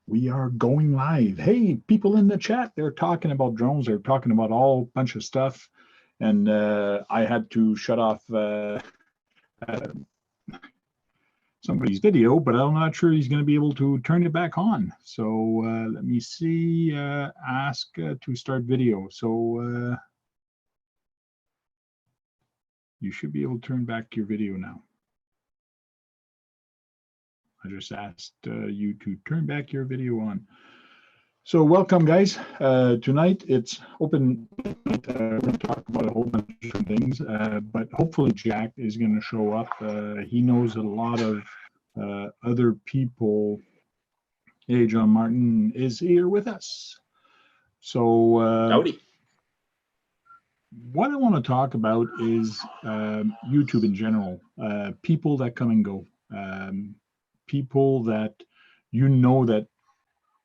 We are going live. Hey, people in the chat, they're talking about drones. They're talking about all bunch of stuff. And I had to shut off uh, somebody's video, but I'm not sure he's going to be able to turn it back on. So let me see, ask to start video. So you should be able to turn back your video now. I just asked you to turn back your video on. So welcome, guys. Tonight it's open. We're going to talk about a whole bunch of different things, but hopefully Jack is going to show up. He knows a lot of other people. Hey, John Martin is here with us. So Howdy. What I want to talk about is YouTube in general. People that come and go. People that you know that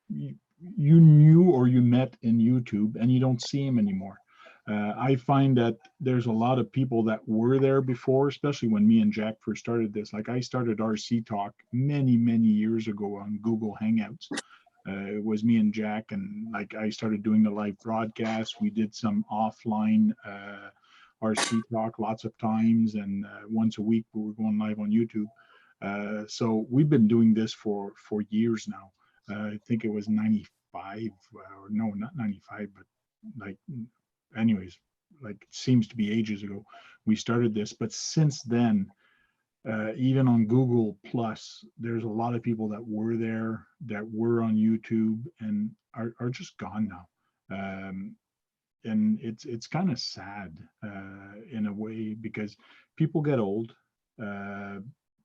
you knew or you met in YouTube and you don't see them anymore. I find that there's a lot of people that were there before, especially when me and Jack first started this. Like I started RC Talk many, many years ago on Google Hangouts. It was me and Jack, and like I started doing the live broadcast. We did some offline RC Talk lots of times, and once a week we were going live on YouTube. So we've been doing this for years now. I think it was 95, or no, not 95, but like, anyways, like it seems to be ages ago we started this. But since then, even on Google Plus, there's a lot of people that were there, that were on YouTube, and are just gone now. And it's kind of sad in a way, because people get old,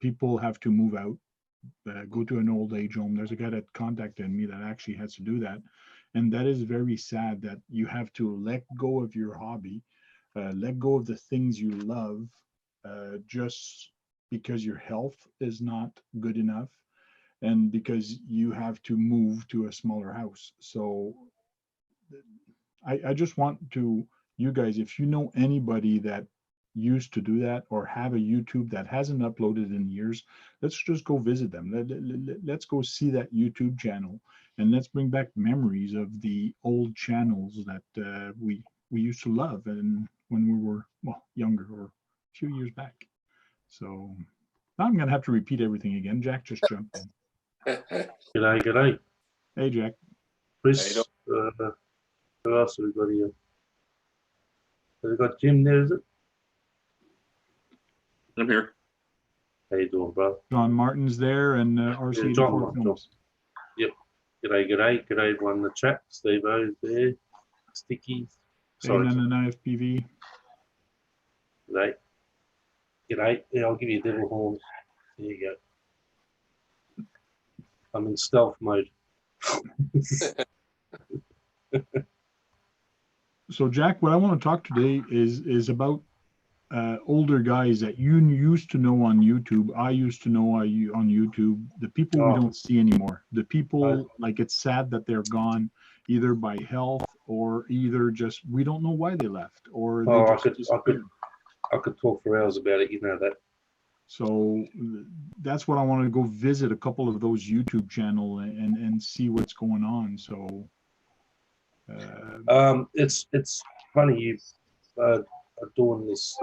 people have to move out, go to an old age home. There's a guy that contacted me that actually has to do that. And that is very sad, that you have to let go of your hobby, let go of the things you love, just because your health is not good enough and because you have to move to a smaller house. So I just want to, you guys, if you know anybody that used to do that or have a YouTube that hasn't uploaded in years, let's just go visit them. Let's go see that YouTube channel, and let's bring back memories of the old channels that we used to love, and when we were, well, younger, or a few years back. So now I'm gonna have to repeat everything again. Jack just jumped in. G'day. Hey, Jack. Chris, who else have we got here? Have we got Jim there, is it? I'm here. How you doing, bro? John Martin's there, and RC84 Films. Yep. G'day. G'day everyone in the chat. Steve O's there. Sticky. Sorry. A9 FPV. G'day. Yeah, I'll give you a devil horn. There you go. I'm in stealth mode. So Jack, what I want to talk today is about older guys that you used to know on YouTube. I used to know on YouTube. The people we don't see anymore. The people, like, it's sad that they're gone, either by health or either just we don't know why they left, or they just disappeared. I could talk for hours about it. You know that. So that's what I want to go visit a couple of those YouTube channel and see what's going on. So it's funny you are doing this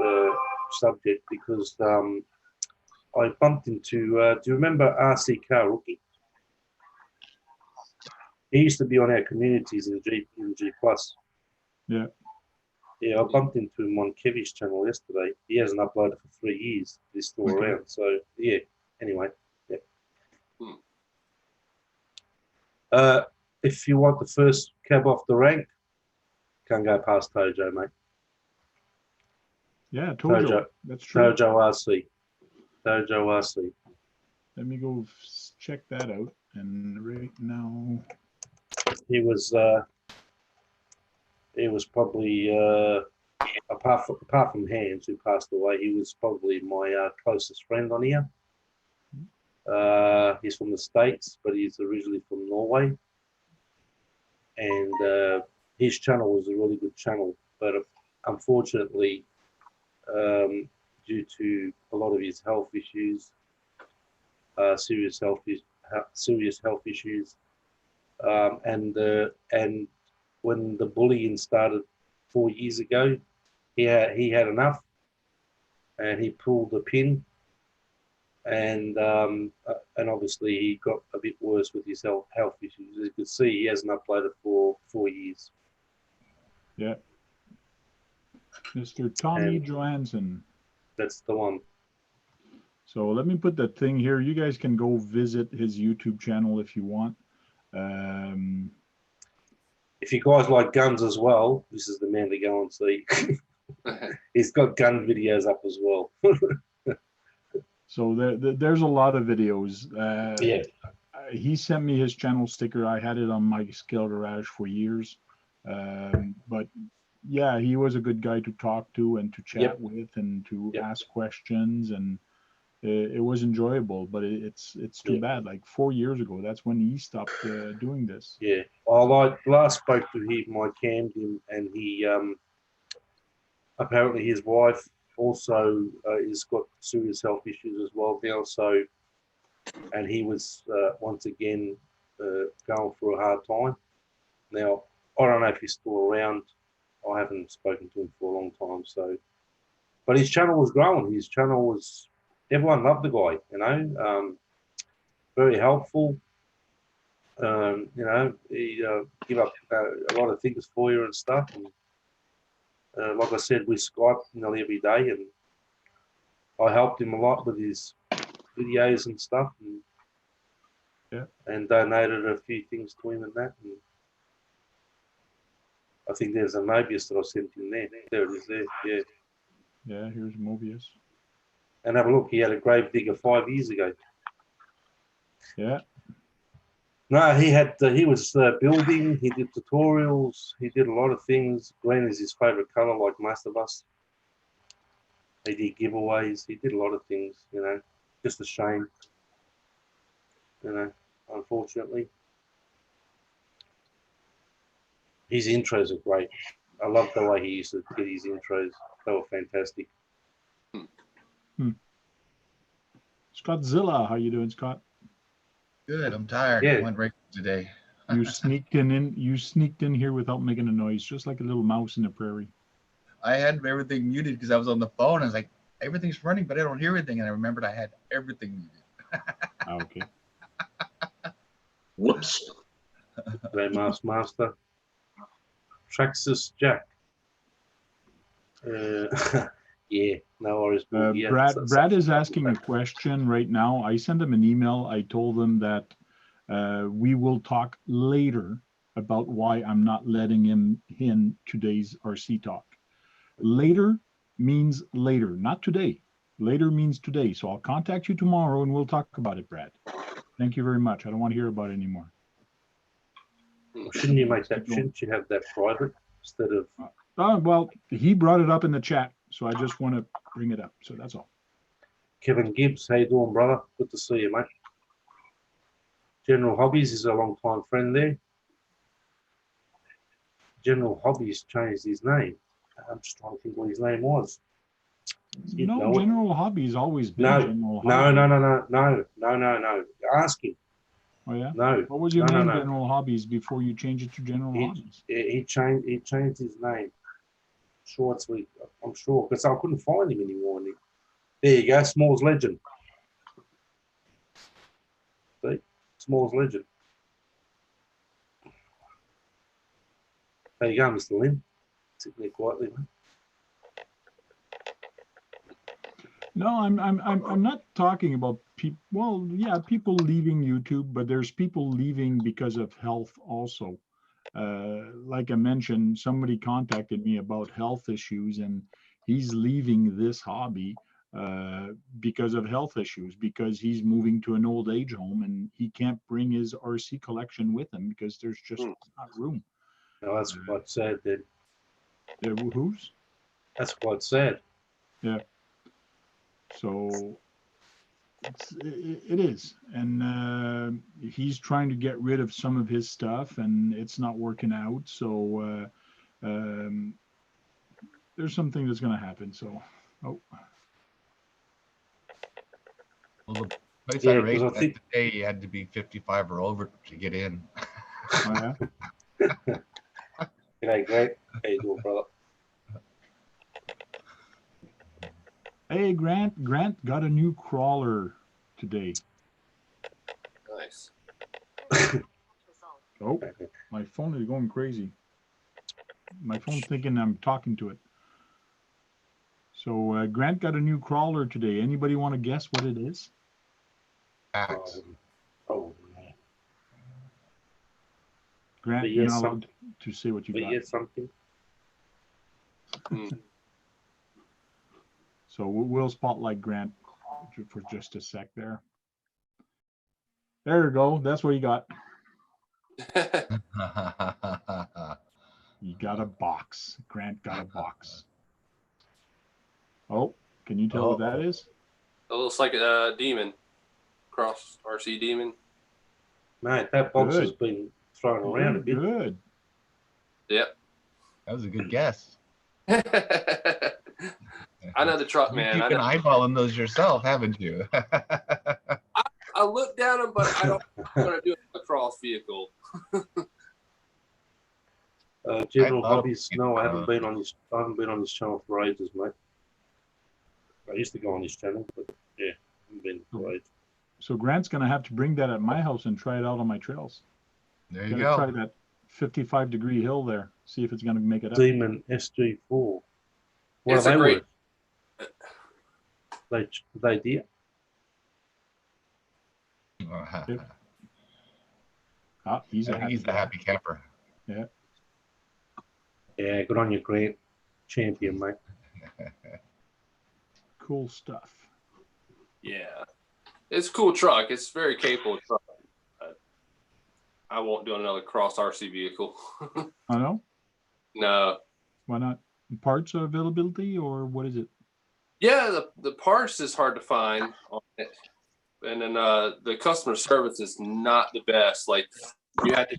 subject, because I bumped into. Do you remember RC Car Rookie? He used to be on our communities in G Plus. Yeah. Yeah, I bumped into him on Kevy's channel yesterday. He hasn't uploaded for 3 years. He's still around. So yeah. Anyway, yeah. If you want the first cab off the rank, can't go past Tojo, mate. Yeah, Tojo. That's true. Tojo RC. Let me go check that out. And right now, he was probably apart from Hans, who passed away, he was probably my closest friend on here. He's from the States, but he's originally from Norway, and his channel was a really good channel, but unfortunately, due to a lot of his health issues, serious health issues, And when the bullying started 4 years ago, he had enough, and he pulled the pin, and obviously he got a bit worse with his health issues. As you can see, he hasn't uploaded for 4 years. Yeah. Mr. Tommy And Johansson. that's the one. So let me put that thing here. You guys can go visit his YouTube channel if you want. If you guys like guns as well, this is the man to go and see. He's got gun videos up as well. So there's a lot of videos. Yeah. He sent me his channel sticker. I had it on my scale garage for years. But yeah, he was a good guy to talk to and to chat with and to ask questions, and it was enjoyable. But it's too bad. Like 4 years ago, that's when he stopped doing this. Yeah. I last spoke to him. I cammed him, and he apparently his wife also has got serious health issues as well now. So, and he was once again going through a hard time. Now, I don't know if he's still around. I haven't spoken to him for a long time. So, but his channel was growing. His channel was, everyone loved the guy, you know, very helpful. You know, he give up a lot of things for you and stuff. And like I said, we Skype nearly every day, and I helped him a lot with his videos and stuff, and donated a few things to him and that. And I think there's a Mobius that I sent him there. There it is there, yeah. Yeah, here's Mobius. And have a look, he had a grave digger 5 years ago. Yeah. No, he was building, he did tutorials, he did a lot of things. Green is his favourite colour, like most of us. He did giveaways, he did a lot of things, you know. Just a shame, you know, unfortunately. His intros are great. I love the way he used to get his intros. They were fantastic. Scottzilla, how you doing, Scott? Good. I'm tired. Yeah. I went right today. You sneaked in. You sneaked in here without making a noise, just like a little mouse in the prairie. I had everything muted because I was on the phone. I was like, everything's running, but I don't hear anything. And I remembered I had everything muted. Okay. Whoops. Grandmaster Master. Traxxas Jack. Yeah, no worries. Brad is asking a question right now. I sent him an email. I told him that we will talk later about why I'm not letting him in today's RC talk. Later means later, not today. Later means today. So I'll contact you tomorrow and we'll talk about it, Brad. Thank you very much. I don't want to hear about it anymore. Shouldn't you make that? Shouldn't you have that private instead of? Well, he brought it up in the chat, so I just want to bring it up. So that's all. Kevin Gibbs, how you doing, brother? Good to see you, mate. General Hobbies is a long time friend there. General Hobbies changed his name. I'm just trying to think what his name was. No, General Hobbies always been no, General Hobbies. No. Ask him. Oh yeah. No. What was your name, General Hobbies, before you changed it to General Hobbies? He changed his name. Shortly, I'm sure, because I couldn't find him anymore. There you go, Smalls Legend. See, Smalls Legend. There you go, Mr. Lynn. Sitting there quietly, mate. No, I'm not talking about people. Well, yeah, people leaving YouTube, but there's people leaving because of health also. Like I mentioned, somebody contacted me about health issues, and he's leaving this hobby because of health issues, because he's moving to an old age home and he can't bring his RC collection with him because there's just not room. No, that's quite sad then. Who's? That's quite sad. Yeah. So it is, and he's trying to get rid of some of his stuff, and it's not working out. So there's something that's going to happen. So, Well, the place I raced at today, you had to be 55 or over to get in. Oh, yeah? G'day, Greg. How you doing, brother? Hey, Grant. Grant got a new crawler today. Nice. Oh, my phone is going crazy. My phone's thinking I'm talking to it. So Grant got a new crawler today. Anybody want to guess what it is? Facts. Oh, no. Grant, But you're yes, not allowed to say what you But got. yes, something. So we'll spotlight Grant for just a sec there. There you go. That's what you got. You got a box. Grant got a box. Oh, can you tell what that is? It looks like a demon. Cross RC demon. Mate, that box Good. has been thrown around a bit. Good. Yep. That was a good guess. I know the truck, man. You've been eyeballing those yourself, haven't you? I look down them, but I don't want to do a cross vehicle. General I thought- hobbies. No, I haven't been on this. I haven't been on this channel for ages, mate. I used to go on this channel, but yeah, I haven't been for ages. So Grant's going to have to bring that at my house and try it out on my trails. There you Gotta try go. that 55-degree hill there. See if it's going to make it up. Demon SG4. What It's are a they great- worth? They dear. Ah, he's a happy He's the guy. happy camper. Yeah, good on you, Grant. Champion, mate. Cool stuff. Yeah. It's a cool truck. It's a very capable truck. I won't do another cross RC vehicle. I know. No. Why not? Parts availability or what is it? Yeah, the parts is hard to find on it. And then the customer service is not the best. Like you have to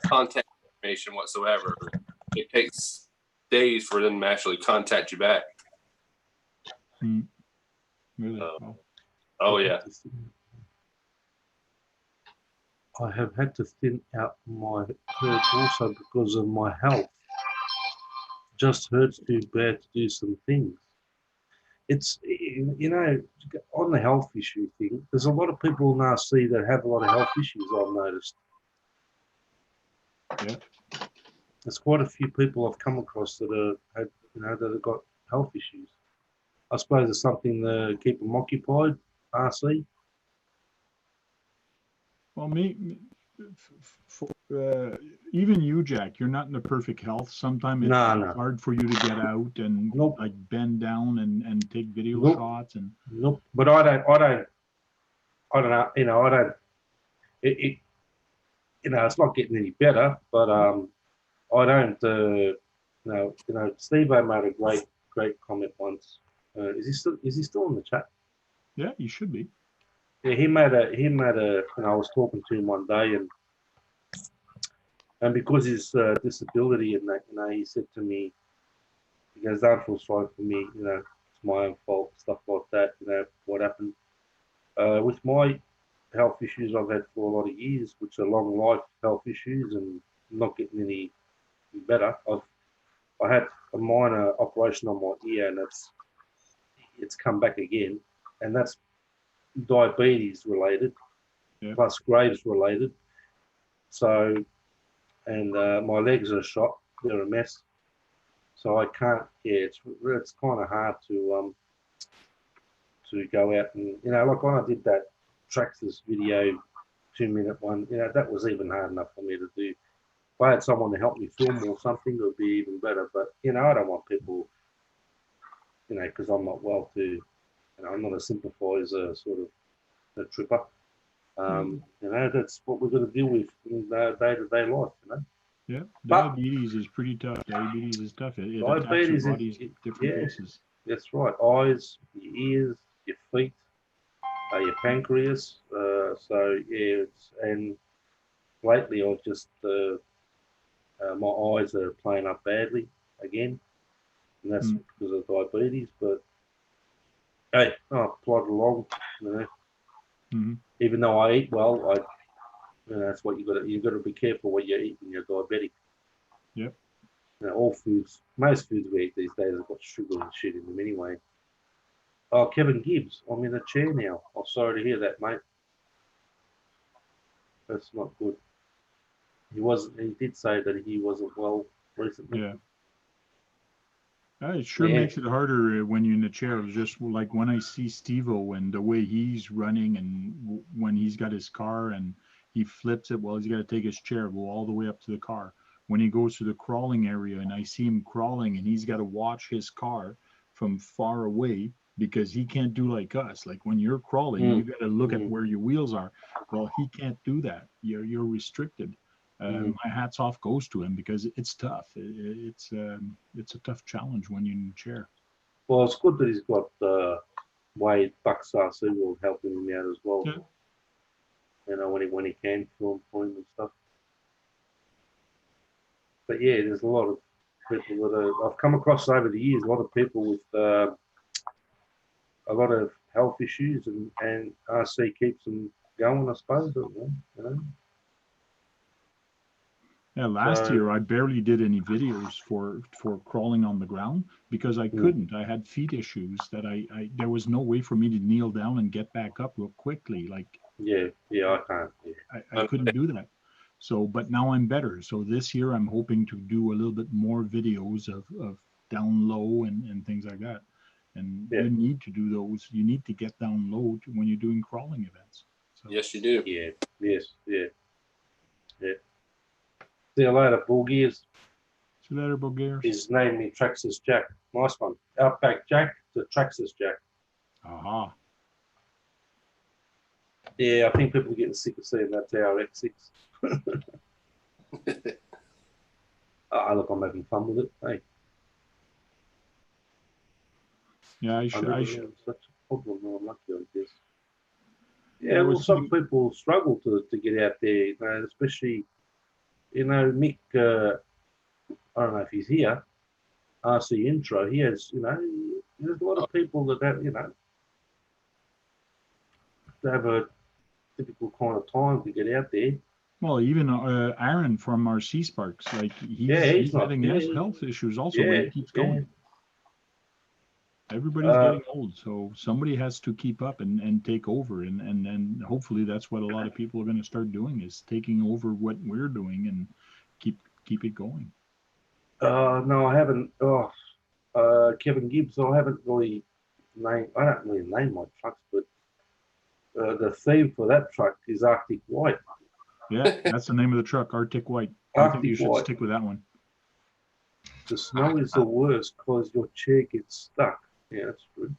contact information whatsoever. It takes days for them to actually contact you back. Really? Oh. Oh yeah. I have had to thin out my herd also because of my health. Just hurts too bad to do some things. It's, you know, on the health issue thing, there's a lot of people in RC that have a lot of health issues, I've noticed. Yeah. There's quite a few people I've come across that that have got health issues. I suppose it's something to keep them occupied, RC. Well, even you, Jack, you're not in the perfect health. Sometimes it's No. hard for you to get out and Nope. like bend down and take video Nope. shots and. Nope. But I don't know. You know, I don't. You know, it's not getting any better. But I don't. You know, Steve made a great comment once. Is he still in the chat? Yeah, you should be. Yeah, he made a. You know, I was talking to him one day, and because his disability and that, you know, he said to me, he goes, "Don't feel sorry for me. You know, it's my own fault, stuff like that. You know, what happened with my health issues I've had for a lot of years, which are long life health issues and not getting any better. I had a minor operation on my ear, and it's come back again, and that's diabetes related, plus Graves related. So, and my legs are shot; they're a mess. So I can't. Yeah, it's kind of hard to go out and, you know, like when I did that Traxxas video 2-minute one, you know, that was even hard enough for me to do. If I had someone to help me film or something, it would be even better. But, you know, I don't want people, you know, because I'm not well to, you know, I'm not a sympathizer sort of a tripper. You know, that's what we're going to deal with in day-to-day life, you know. Yeah, diabetes is pretty tough. Diabetes is tough. It attacks your body's different places. That's right. Eyes, your ears, your feet, your pancreas. So yeah, and lately I've just my eyes are playing up badly again, and that's because of diabetes. But hey, I plod along, you know. Even though I eat well, that's what you got to be careful what you eat when you're diabetic. Yep. All foods, most foods we eat these days have got sugar and shit in them anyway. Oh, Kevin Gibbs, I'm in a chair now. I'm sorry to hear that, mate. That's not good. He did say that he wasn't well recently. Yeah. It sure Yeah. makes it harder when you're in the chair. It's just like when I see Steve-O and the way he's running, and when he's got his car and he flips it, well, he's got to take his chair, go all the way up to the car. When he goes to the crawling area and I see him crawling and he's got to watch his car from far away because he can't do like us. Like when you're crawling, you got to look at where your wheels are. Well, he can't do that. You're restricted. My hat's off goes to him because it's tough. It's a tough challenge when you're in the chair. Well, it's good that he's got Wade Buckstar Seaworld helping him out as well. Yeah. You know, when he can film for him and stuff. But yeah, there's a lot of people that I've come across over the years. A lot of people with a lot of health issues, and RC keeps them going, I suppose. You know. Yeah, last year I barely did any videos for crawling on the ground because I couldn't. I had feet issues that I there was no way for me to kneel down and get back up real quickly. Like yeah, I can't. Yeah. I couldn't do that. So, but now I'm better. So this year I'm hoping to do a little bit more videos of down low and things like that. And you need to do those. You need to get down low when you're doing crawling events. So. Yes, you do. Yeah. Yes. Yeah. Yeah. See you later, Bull Gears. See you later, Bull Gears. His name is Traxxas Jack. Nice one. Outback Jack to Traxxas Jack. Aha. Yeah, I think people are getting sick of seeing that Tower X6. Look, I'm having fun with it. Hey. Yeah, I should. Such a problem. I'm lucky, I guess. Yeah, well, some people struggle to get out there, you know, especially, you know, Mick, I don't know if he's here, RC Intro, he has, you know, there's a lot of people that have, you know, they have a difficult kind of time to get out there. Well, even Aaron from RC Sparks, like he's having health issues also when he keeps going. Everybody's getting old, so somebody has to keep up and take over, and then hopefully that's what a lot of people are going to start doing, is taking over what we're doing and keep it going. No, I haven't. Kevin Gibbs, I haven't really named. I don't really name my trucks, but the theme for that truck is Arctic White. Yeah, that's the name of the truck, Arctic White. I think you should stick with that one. The snow is the worst because your chair gets stuck. Yeah, that's true.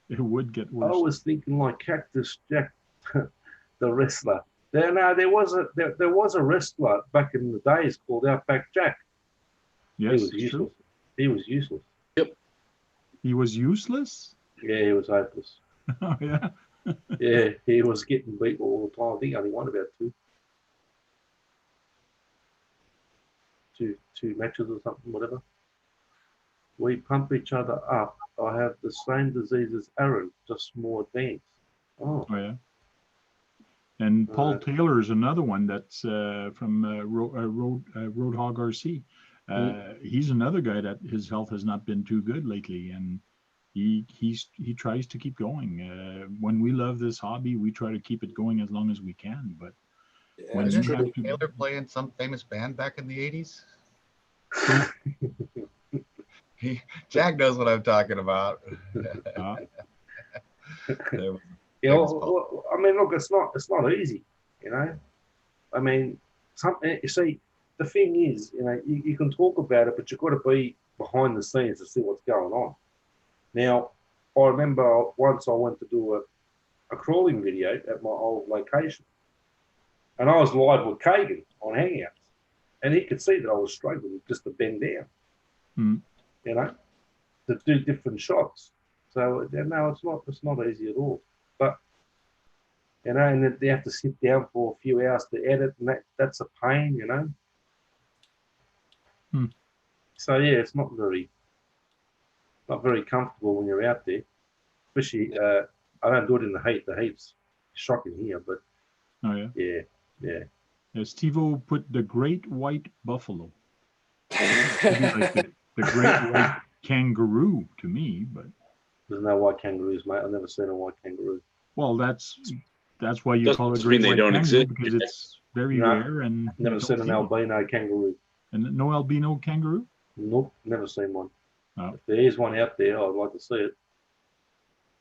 It would get worse. I was thinking like Cactus Jack, the wrestler. There was a wrestler back in the days called Outback Jack. Yes, he was useless. True. He was useless. Yep. He was useless? Yeah, he was hopeless. Oh, yeah? Yeah, he was getting beat all the time. I think he only won about two matches or something, whatever. We pump each other up. I have the same disease as Aaron, just more advanced. Oh yeah. And Paul Taylor is another one that's from Roadhog RC. He's another guy that his health has not been too good lately, and he tries to keep going. When we love this hobby, we try to keep it going as long as we can. But when Isn't you have to, Taylor play in some famous band back in the 80s? Jack knows what I'm talking about. Yeah, well, I mean, look, it's not easy, you know. I mean, you see, the thing is, you know, you can talk about it, but you've got to be behind the scenes to see what's going on. Now, I remember once I went to do a crawling video at my old location, and I was live with Kagan on Hangouts, and he could see that I was struggling just to bend down, you know, to do different shots. So no, it's not easy at all. But you know, and they have to sit down for a few hours to edit, and that's a pain, you know. So yeah, it's not very comfortable when you're out there. Especially, I don't do it in the heat. The heat's shocking here, but yeah. Steve-O put the great white buffalo. Could be like the great white kangaroo to me, but There's no white kangaroos, mate. I've never seen a white kangaroo. well, that's why you Doesn't call it mean great they white don't kangaroo, exist. because it's very No, rare and Never you don't seen an see them. albino kangaroo. And no albino kangaroo. Nope, never seen one. No. If there is one out there, I'd like to see it.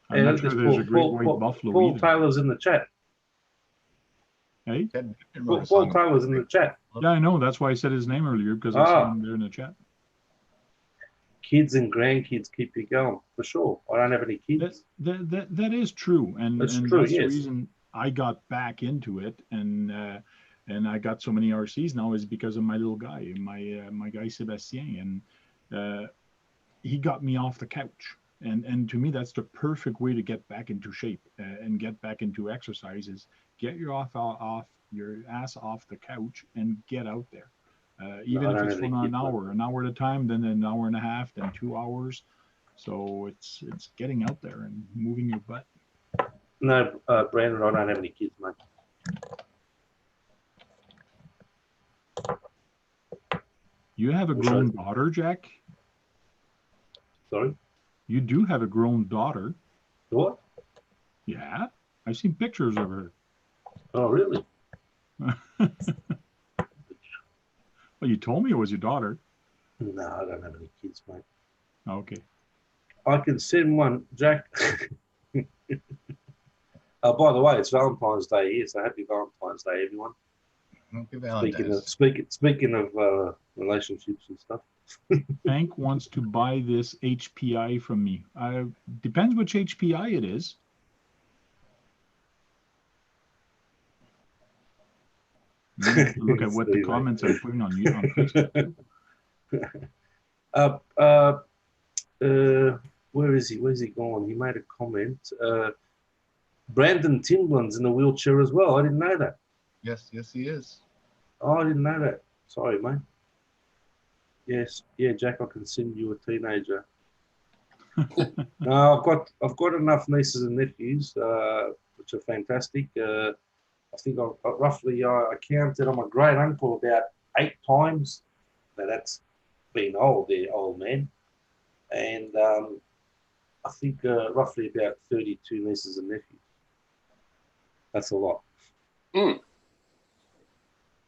I'm not sure this there's a great white buffalo Paul either. Taylor's in the chat. Hey? Paul Taylor's in the chat. Yeah, I know. That's why I said his name earlier, because I saw him there in the chat. Kids and grandkids keep you going, for sure. I don't have any kids. That is true, and That's and true, that's the yes. reason I got back into it, and I got so many RCs now is because of my little guy, my guy Sebastien, and he got me off the couch, and to me that's the perfect way to get back into shape and get back into exercises. Get your your ass off the couch and get out there. Even if it's for an hour at a time, then an hour and a half, then 2 hours. So it's getting out there and moving your butt. No, Brandon, I don't have any kids, mate. You have a grown daughter, Jack? Sorry? You do have a grown daughter. What? Yeah, I've seen pictures of her. Oh, really? Well, you told me it was your daughter. No, I don't have any kids, mate. Okay. I can send one, Jack. By the way, it's Valentine's Day here, so happy Valentine's Day, everyone. Happy Valentine's. Speaking of relationships and stuff. Hank wants to buy this HPI from me. Depends which HPI it is. Look at what the comments are putting on you on Facebook. Where is he? Where's he gone? He made a comment. Brandon Timlin's in a wheelchair as well. I didn't know that. Yes, he is. Oh, I didn't know that. Sorry, mate. Yes, yeah, Jack, I can send you a teenager. No, I've got enough nieces and nephews, which are fantastic. I think I counted on my great uncle about 8 times. Now that's been old there, old man. And I think roughly about 32 nieces and nephews. That's a lot. Mm.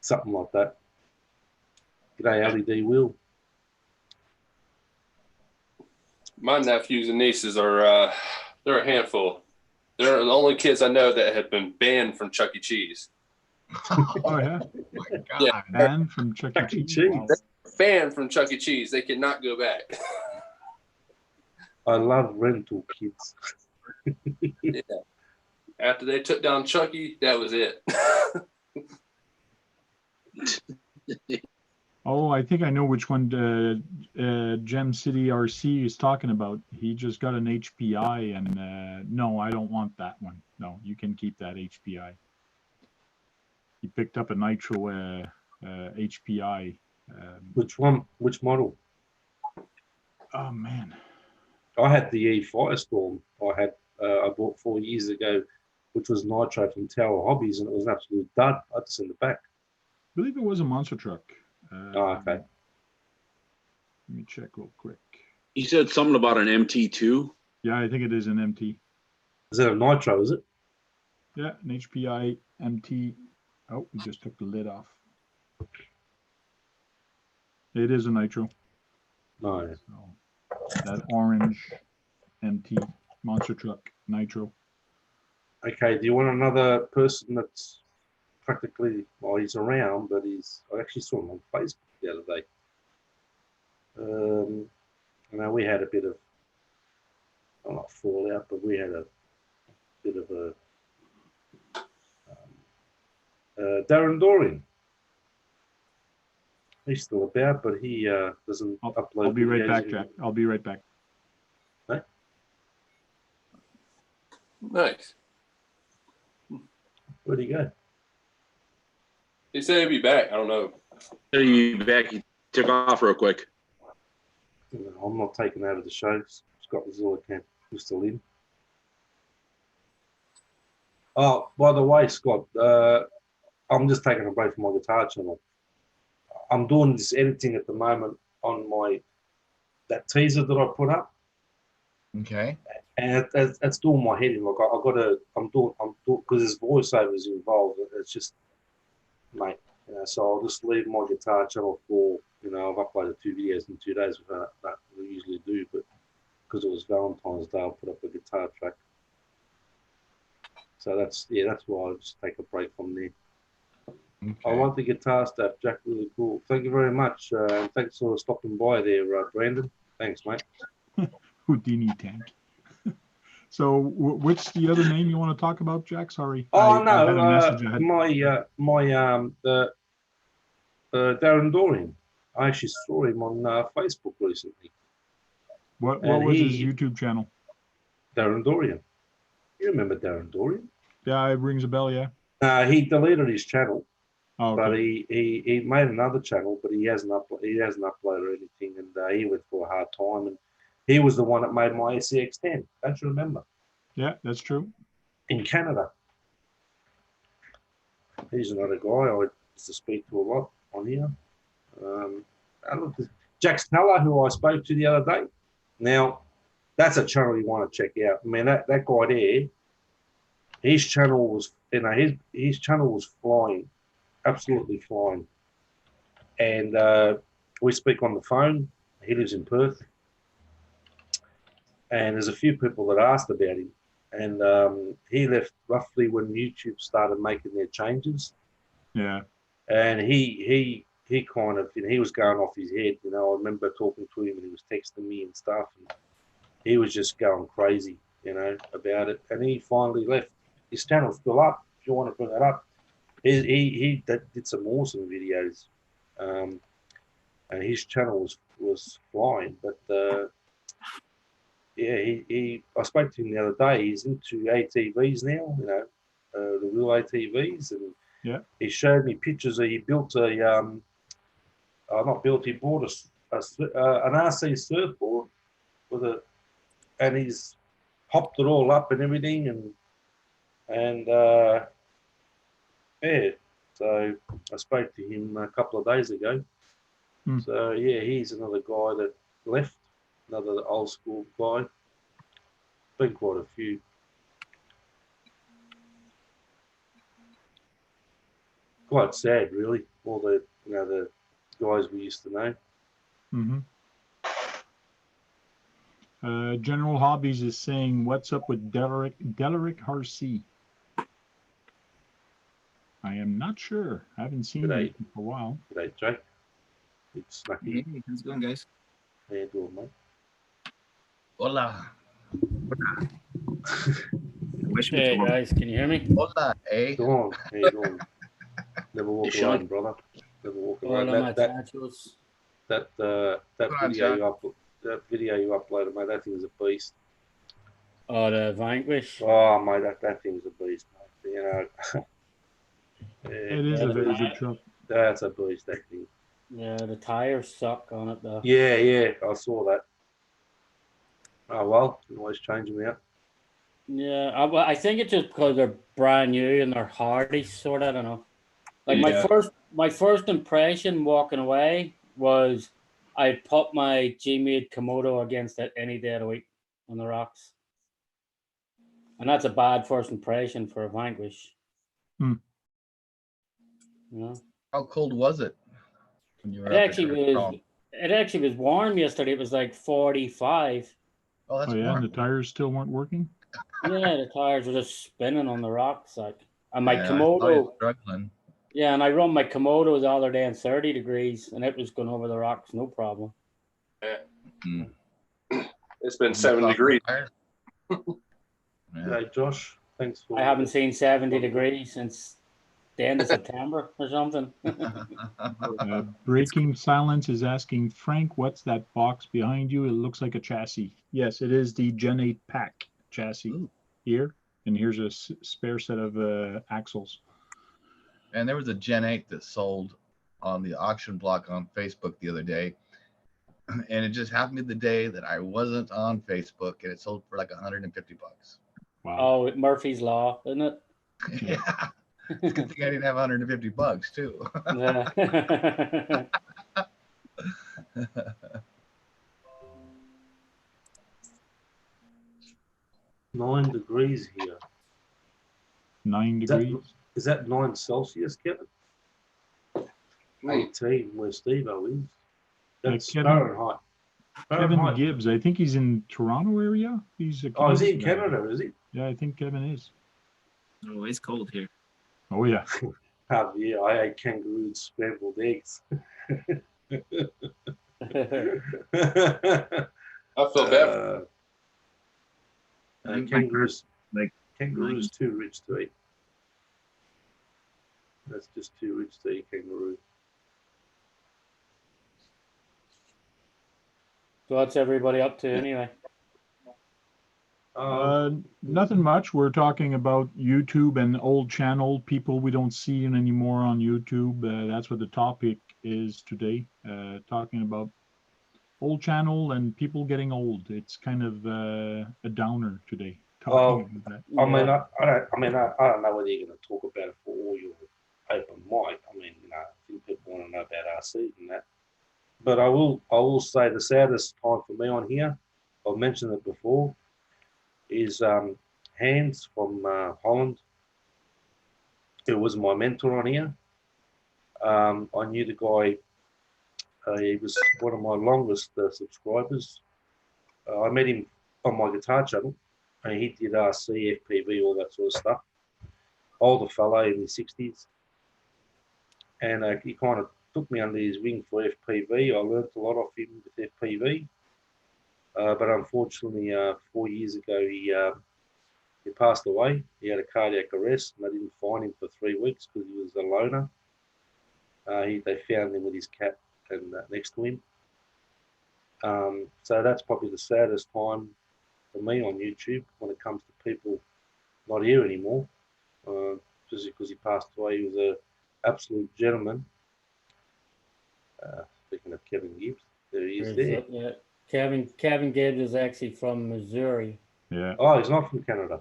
Something like that. G'day, LED Will. My nephews and nieces are they're a handful. They're the only kids I know that have been banned from Chuck E. Cheese. Oh yeah. Oh my God. Yeah. Banned from Chuck E. Cheese. Wow. Banned from Chuck E. Cheese. They cannot go back. I love rental kids. Yeah. After they took down Chucky, that was it. Oh, I think I know which one Gem City RC is talking about. He just got an HPI, and no, I don't want that one. No, you can keep that HPI. He picked up a Nitro HPI. Which one? Which model? Oh man, I had the E Firestorm. I bought 4 years ago, which was Nitro from Tower Hobbies, and it was an absolute dud. I had to send it back. I believe it was a monster truck. Okay. Let me check real quick. You said something about an MT2. Yeah, I think it is an MT. Is that a Nitro, is it? Yeah, an HPI MT. Oh, we just took the lid off. It is a Nitro. No. So that orange MT monster truck Nitro. Okay, do you want another person that's practically, well, he's around, but I actually saw him on Facebook the other day. We had a bit of, well, not fallout, but we had a bit of a, Darren Dorian. He's still about, but he doesn't upload. I'll be right videos back, in- Jack. I'll be right back. Nice. Where'd he go? He said he'd be back. I don't know. He back. He took off real quick. I'm not taking out of the show. Scott was all I can. We're still in. Oh, by the way, Scott, I'm just taking a break from my guitar channel. I'm doing this editing at the moment on that teaser that I put up, Okay. and it's doing my head in. Like I'm doing because there's voiceovers involved. It's just, mate. So I'll just leave my guitar channel for, I've uploaded 2 videos in 2 days. That we usually do, but because it was Valentine's Day, I'll put up a guitar track. So that's why I'll just take a break from there. Okay. I want the guitar stuff, Jack. Really cool. Thank you very much. And thanks for stopping by there, Brandon. Thanks, mate. Houdini tank. So what's the other name you want to talk about, Jack? Sorry. Oh I no, had a message. Darren Dorian. I actually saw him on Facebook recently. What and was his YouTube channel? Darren Dorian. You remember Darren Dorian? Yeah, it rings a bell. Yeah. He deleted his channel. Oh, But okay. he made another channel, but he hasn't uploaded anything, and he went for a hard time. And he was the one that made my SCX10. Don't you remember? Yeah, that's true. In Canada. He's another guy I used to speak to a lot on here. Jack Sneller, who I spoke to the other day. Now, that's a channel you want to check out. I mean, that guy there, his channel was, his channel was flying. Absolutely flying. And we speak on the phone. He lives in Perth. And there's a few people that asked about him. And he left roughly when YouTube started making their changes. Yeah. And he kind of, he was going off his head. I remember talking to him and he was texting me and stuff. And he was just going crazy, about it. And he finally left. His channel's still up, if you want to bring it up. He did some awesome videos, and his channel was flying. But I spoke to him the other day. He's into ATVs now, the real ATVs, and yeah, he showed me pictures. He built he bought an RC surfboard and he's hopped it all up and everything, and yeah, so I spoke to him a couple of days ago. So yeah, he's another guy that left, another old school guy. Been quite a few. Quite sad, really. All the the guys we used to know. General Hobbies is saying, "What's up with Delric RC?" I am not sure. I haven't seen it for a while. G'day, Jake. It's Snucky. Hey, how's it going, guys? How you doing, mate? Hola. Hey guys, can you hear me? Hola, eh? Go on. How you doing? Never walk Hey, alone, Sean. brother. Never walk Hola, alone. muchachos. That on, video you uploaded, mate. That thing's a beast. Oh, the Vanquish. Oh, mate, that thing's a beast, mate. Yeah, It is a very good truck. that's a beast, that thing. Yeah, the tires suck on it though. Yeah, I saw that. Oh well, you can always change them out. Yeah, I think it's just because they're brand new and they're hardy, sort of. I don't know. Like my first impression walking away was I'd put my G-Made Komodo against it any day of the week on the rocks, and that's a bad first impression for a Vanquish. You know? How cold was it? When you were It actually was warm yesterday. It was like 45. Oh, that's yeah, warm. and the tires still weren't working. Yeah, the tires were just spinning on the rocks, like. And my I saw you Komodo, struggling. yeah, and I run my Komodo the other day in 30 degrees, and it was going over the rocks, no problem. Yeah. It's been 7 degrees. Yeah. Hey, Josh, thanks for. I haven't seen 70 degrees since the end of September or something. Breaking Silence is asking, Frank, what's that box behind you? It looks like a chassis. Yes, it is the Gen 8 pack chassis here. And here's a spare set of axles. And there was a Gen 8 that sold on the auction block on Facebook the other day. And it just happened to be the day that I wasn't on Facebook, and it sold for like $150. Wow. Oh, Murphy's Law, isn't it? Yeah. It's a good thing I didn't have $150 too. Yeah. 9 degrees here. 9 Is that, degrees. is that 9 Celsius, Kevin? 18, where Steve-O is. That's Kevin- Fahrenheit. Kevin Fahrenheit. Gibbs, I think he's in Toronto area. He's a Oh, is he in Canadian guy. Canada, is he? Yeah, I think Kevin is. Oh, it's cold here. Oh yeah. Oh, yeah, I ate kangaroo scrambled eggs. I feel bad. Kangaroos, like kangaroos too rich to eat. That's just too rich to eat kangaroo. So what's everybody up to anyway? Nothing much. We're talking about YouTube and old channel people we don't see anymore on YouTube. That's what the topic is today. Talking about old channel and people getting old. It's kind of a downer today. Talking about that. I mean, I don't know whether you're going to talk about it for all your open mic. I mean, I think people want to know about RC and that. But I will say the saddest time for me on here, I've mentioned it before, is Hans from Holland, who was my mentor on here. I knew the guy. He was one of my longest subscribers. I met him on my guitar channel, and he did RC, FPV, all that sort of stuff. Older fellow in his 60s. And he kind of took me under his wing for FPV. I learned a lot off him with FPV. But unfortunately, 4 years ago, he passed away. He had a cardiac arrest, and they didn't find him for 3 weeks because he was a loner. They found him with his cat and next to him. So that's probably the saddest time for me on YouTube when it comes to people not here anymore. Just because he passed away, he was an absolute gentleman. Speaking of Kevin Gibbs, there he is there. Yeah. Kevin Gibbs is actually from Missouri. Yeah. Oh, he's not from Canada.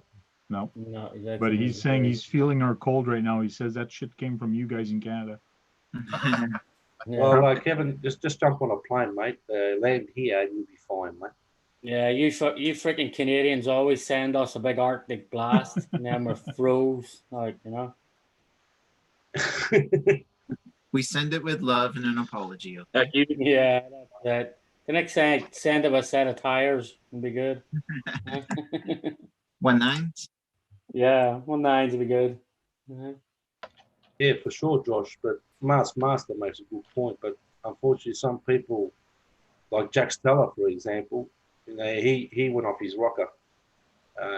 No. No, he's actually But from he's saying Missouri. he's feeling our cold right now. He says that shit came from you guys in Canada. Yeah. Well, Kevin, just jump on a plane, mate. Land here, and you'll be fine, mate. Yeah, you freaking Canadians always send us a big Arctic blast, and then we're froze, like, you know. We send it with love and an apology. Okay? Heck, you, Yeah, that. The next time, send him a set of tires would be good. 19s. Yeah, 19s would be good. Yeah, for sure, Josh. But Master makes a good point. But unfortunately, some people, like Jack Stella, for example, you know, he went off his rocker.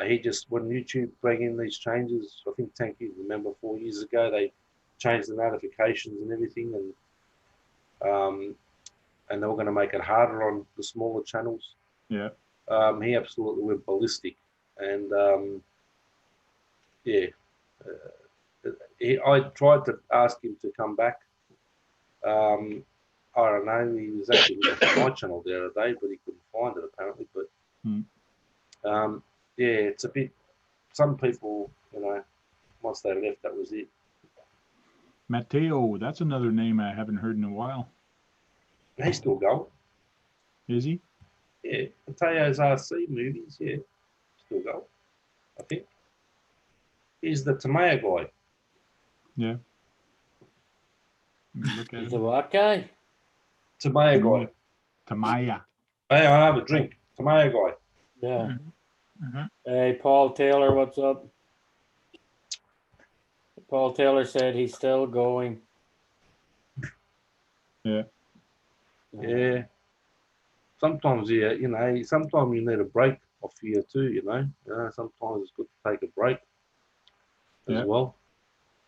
He just, when YouTube bring in these changes, I think Tank, you remember 4 years ago, they changed the notifications and everything, and they were going to make it harder on the smaller channels. Yeah. He absolutely went ballistic, and I tried to ask him to come back. I don't know. He was actually looking for my channel the other day, but he couldn't find it apparently. But yeah, it's a bit. Some people, you know, once they left, that was it. Matteo, that's another name I haven't heard in a while. He's still going. Is he? Yeah, Mateo's RC movies. Yeah, still going. I think he's the Tamaya guy. Yeah. Let me look at He's him. a what guy? Tamaya guy. Tamaya. Hey, I have a drink. Tamaya guy. Yeah. Mm-hmm. Hey, Paul Taylor, what's up? Paul Taylor said he's still going. Yeah. Yeah. Sometimes, yeah, you know, sometimes you need a break off here too, you know. Sometimes it's good to take a break as Yeah. well.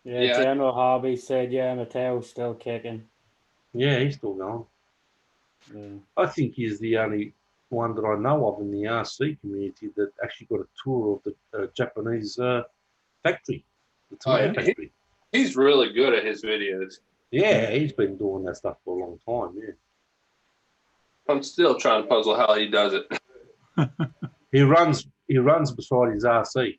Yeah, Yeah. General Hobby said, yeah, Mateo's still kicking. Yeah, he's still going. Yeah. I think he's the only one that I know of in the RC community that actually got a tour of the Japanese factory, the tomato factory. He's really good at his videos. Yeah, he's been doing that stuff for a long time, yeah. I'm still trying to puzzle how he does it. He runs beside his RC.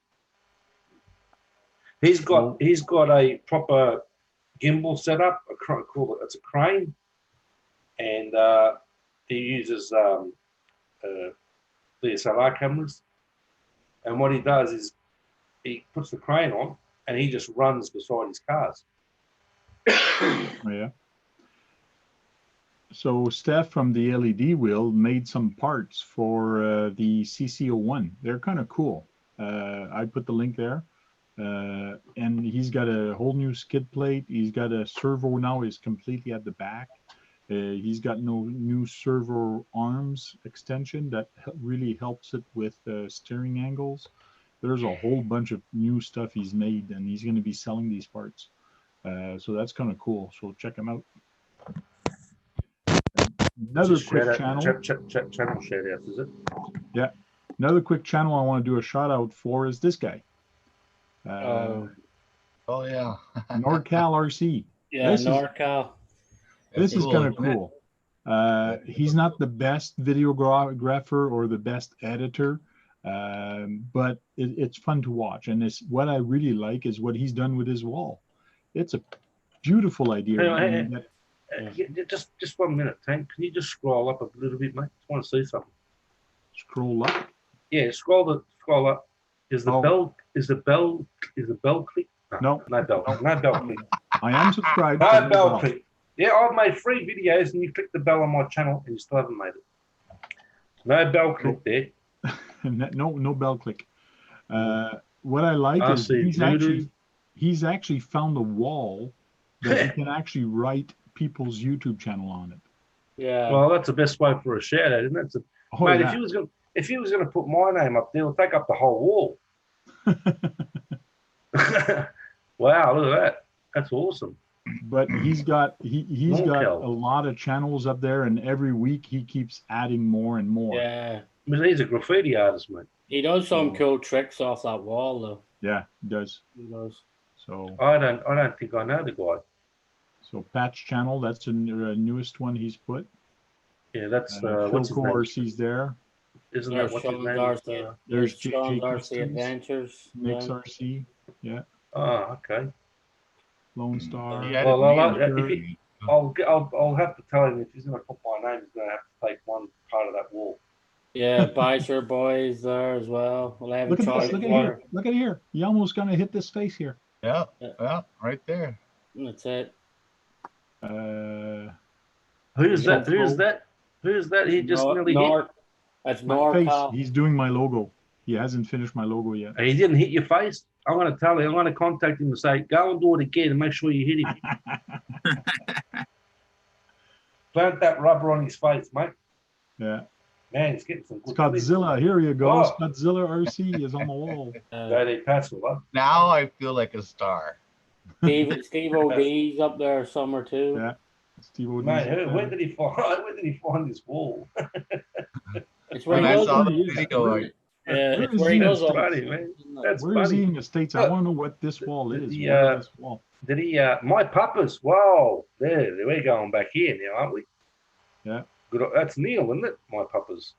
He's got a proper gimbal setup. It's a crane, and he uses DSLR cameras. And what he does is he puts the crane on, and he just runs beside his cars. Yeah. So Steph from the LED Wheel made some parts for the CC01. They're kind of cool. I put the link there. And he's got a whole new skid plate. He's got a servo now, is completely at the back. He's got no new servo arms extension that really helps it with steering angles. There's a whole bunch of new stuff he's made, and he's going to be selling these parts. So that's kind of cool. So check him out. Another quick channel. Channel shout out, is it? Yeah. Another quick channel I want to do a shout out for is this guy. Oh yeah. NorCal RC. Yeah, NorCal. This is kind of cool. He's not the best videographer or the best editor, but it's fun to watch. And what I really like is what he's done with his wall. It's a beautiful idea. Just 1 minute, Tank. Can you just scroll up a little bit, mate? I want to see something. Scroll up. Yeah, scroll up. Is the bell click? No. No bell. No bell click. I am subscribed. No bell click. Yeah, I've made 3 videos and you click the bell on my channel and you still haven't made it. No bell click there. No bell click. What I like is he's actually found a wall that you can actually write people's YouTube channel on it. Yeah. Well, that's the best way for a shout out, isn't it? Mate, yeah. If he was going to put my name up there, it'll take up the whole wall. Wow, look at that. That's awesome. But he's got a lot of channels up there, and every week he keeps adding more and more. Yeah. I mean, he's a graffiti artist, mate. He does some cool tricks off that wall, though. Yeah, he does. He does. So I don't think I know the guy. So Patch channel, that's the newest one he's put. Yeah, that's what's his name? RC's there. Isn't that what's his name? There's JJ RC Adventures. Mix RC. Yeah. Oh, okay. Lone Star. Well, I'll have to tell him if he's going to put my name, he's going to have to take one part of that wall. Yeah, Biker Boys there as well. We'll have look at this. Look at here. Look at here. You almost going to hit this face here. Yeah, right there. That's it. Who's that? Who's that? Who's that? He just nearly hit. That's NorCal. He's doing my logo. He hasn't finished my logo yet. He didn't hit your face? I'm going to tell him. I'm going to contact him and say, go and do it again and make sure you hit him. Plant that rubber on his face, mate. Yeah. Man, he's getting some good Scotzilla, here you go. Oh. Scotzilla RC is on the wall. Now I feel like a star. Steve OD's up there somewhere too. Yeah. Steve OD's mate, where did he find this wall? It's where he saw the video. It's where he does Where is he in the States? I want to know what this wall is. Did he my papas? Wow, there we're going back here now, aren't we? Yeah. Good. That's Neil, isn't it? My papas.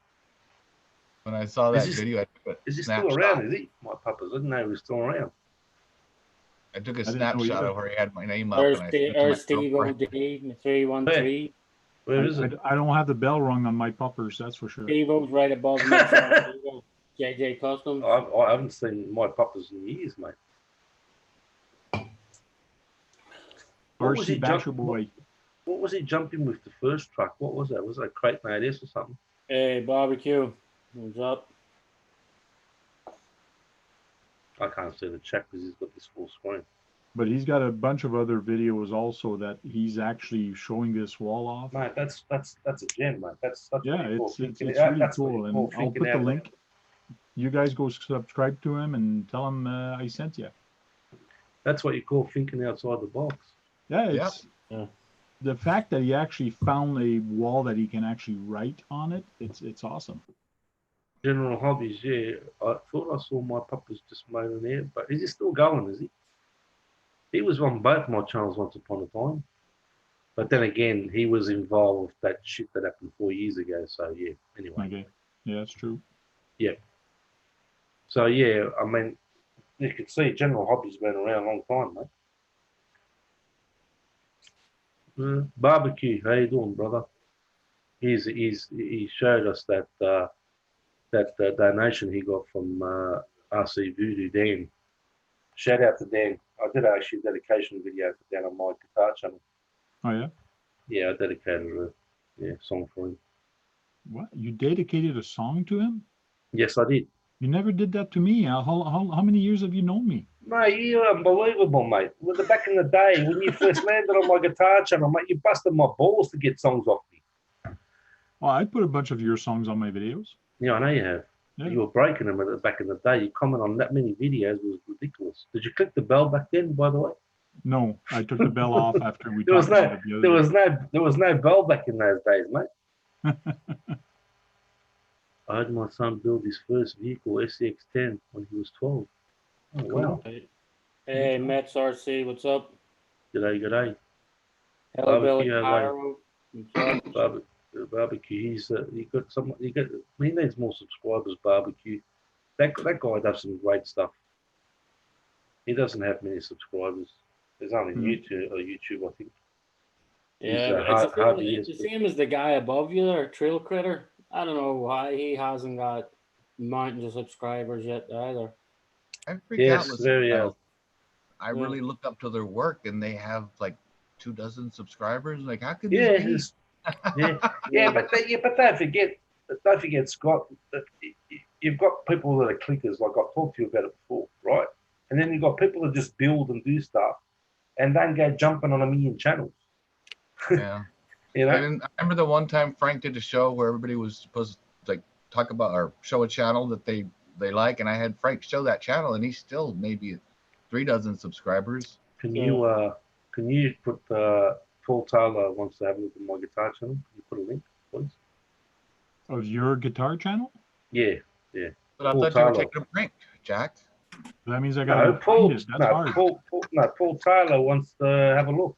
When I saw that video, I took a Is he still around? Is he? My papas. I didn't know he was still around. I took a snapshot of where he had my name up. There's Steve OD 313. Where is it? I don't have the bell rung on my puppers, that's for sure. Steve O's right above me. JJ Customs. I haven't seen my papas in years, mate. RC Basher Boy. What was he jumping with the first truck? What was that? Was that a crate made S or something? Hey, barbecue. What's up? I can't see the chat because he's got this full screen. But he's got a bunch of other videos also that he's actually showing this wall off. Mate, that's a gem, mate. That's it's really cool. And I'll put the link. You guys go subscribe to him and tell him I sent you. That's what you call thinking outside the box. Yeah, the fact that he actually found a wall that he can actually write on it, it's awesome. General hobbies, yeah. I thought I saw my papas just moaning there, but is he still going, is he? He was on both my channels once upon a time. But then again, he was involved with that shit that happened 4 years ago. So, yeah, anyway. Okay. Yeah, that's true. Yeah. So, yeah, I mean, You can see General Hobby's been around a long time, mate. Barbecue, how you doing, brother? He showed us that donation he got from RC Voodoo Dan. Shout out to Dan. I did actually a dedication video for Dan on my guitar channel. Oh yeah. Yeah, I dedicated a song for him. What? You dedicated a song to him? Yes, I did. You never did that to me. How many years have you known me? Mate, you're unbelievable, mate. Back in the day, when you first landed on my guitar channel, mate, you busted my balls to get songs off me. Oh, I put a bunch of your songs on my videos. Yeah, I know you have. Yeah. You were breaking them back in the day. You comment on that many videos was ridiculous. Did you click the bell back then, by the way? No, I took the bell off after we There was talked about it the other day. there was no bell back in those days, mate. I had my son build his first vehicle, SCX-10, when he was 12. Oh, wow. Hey, Mets RC, what's up? G'day. Hello, Billy Barbecue, Pyro. What's up? Barbecue. He needs more subscribers. Barbecue. That guy does some great stuff. He doesn't have many subscribers. There's only YouTube, I think. Yeah, it's the same as the guy above you there, Trail Critter. I don't know why he hasn't got mountains of subscribers yet either. I freak out with very I really look up to their work, and they have like 24 subscribers. Like, how could yeah, this be? but don't forget, Scott, that you've got people that are clickers, like I've talked to you about it before, right? And then you've got people that just build and do stuff and then go jumping on a million channels. Yeah. You know? And I remember the one time Frank did a show where everybody was supposed to like talk about or show a channel that they like, and I had Frank show that channel, and he's still maybe 36 subscribers. Can you put Paul Taylor wants to have a look at my guitar channel? Can you put a link, please? Of your guitar channel? Yeah. But I Paul thought you were Taylor. taking a break, Jack. That means I got to find it. That's hard. Paul Taylor wants to have a look.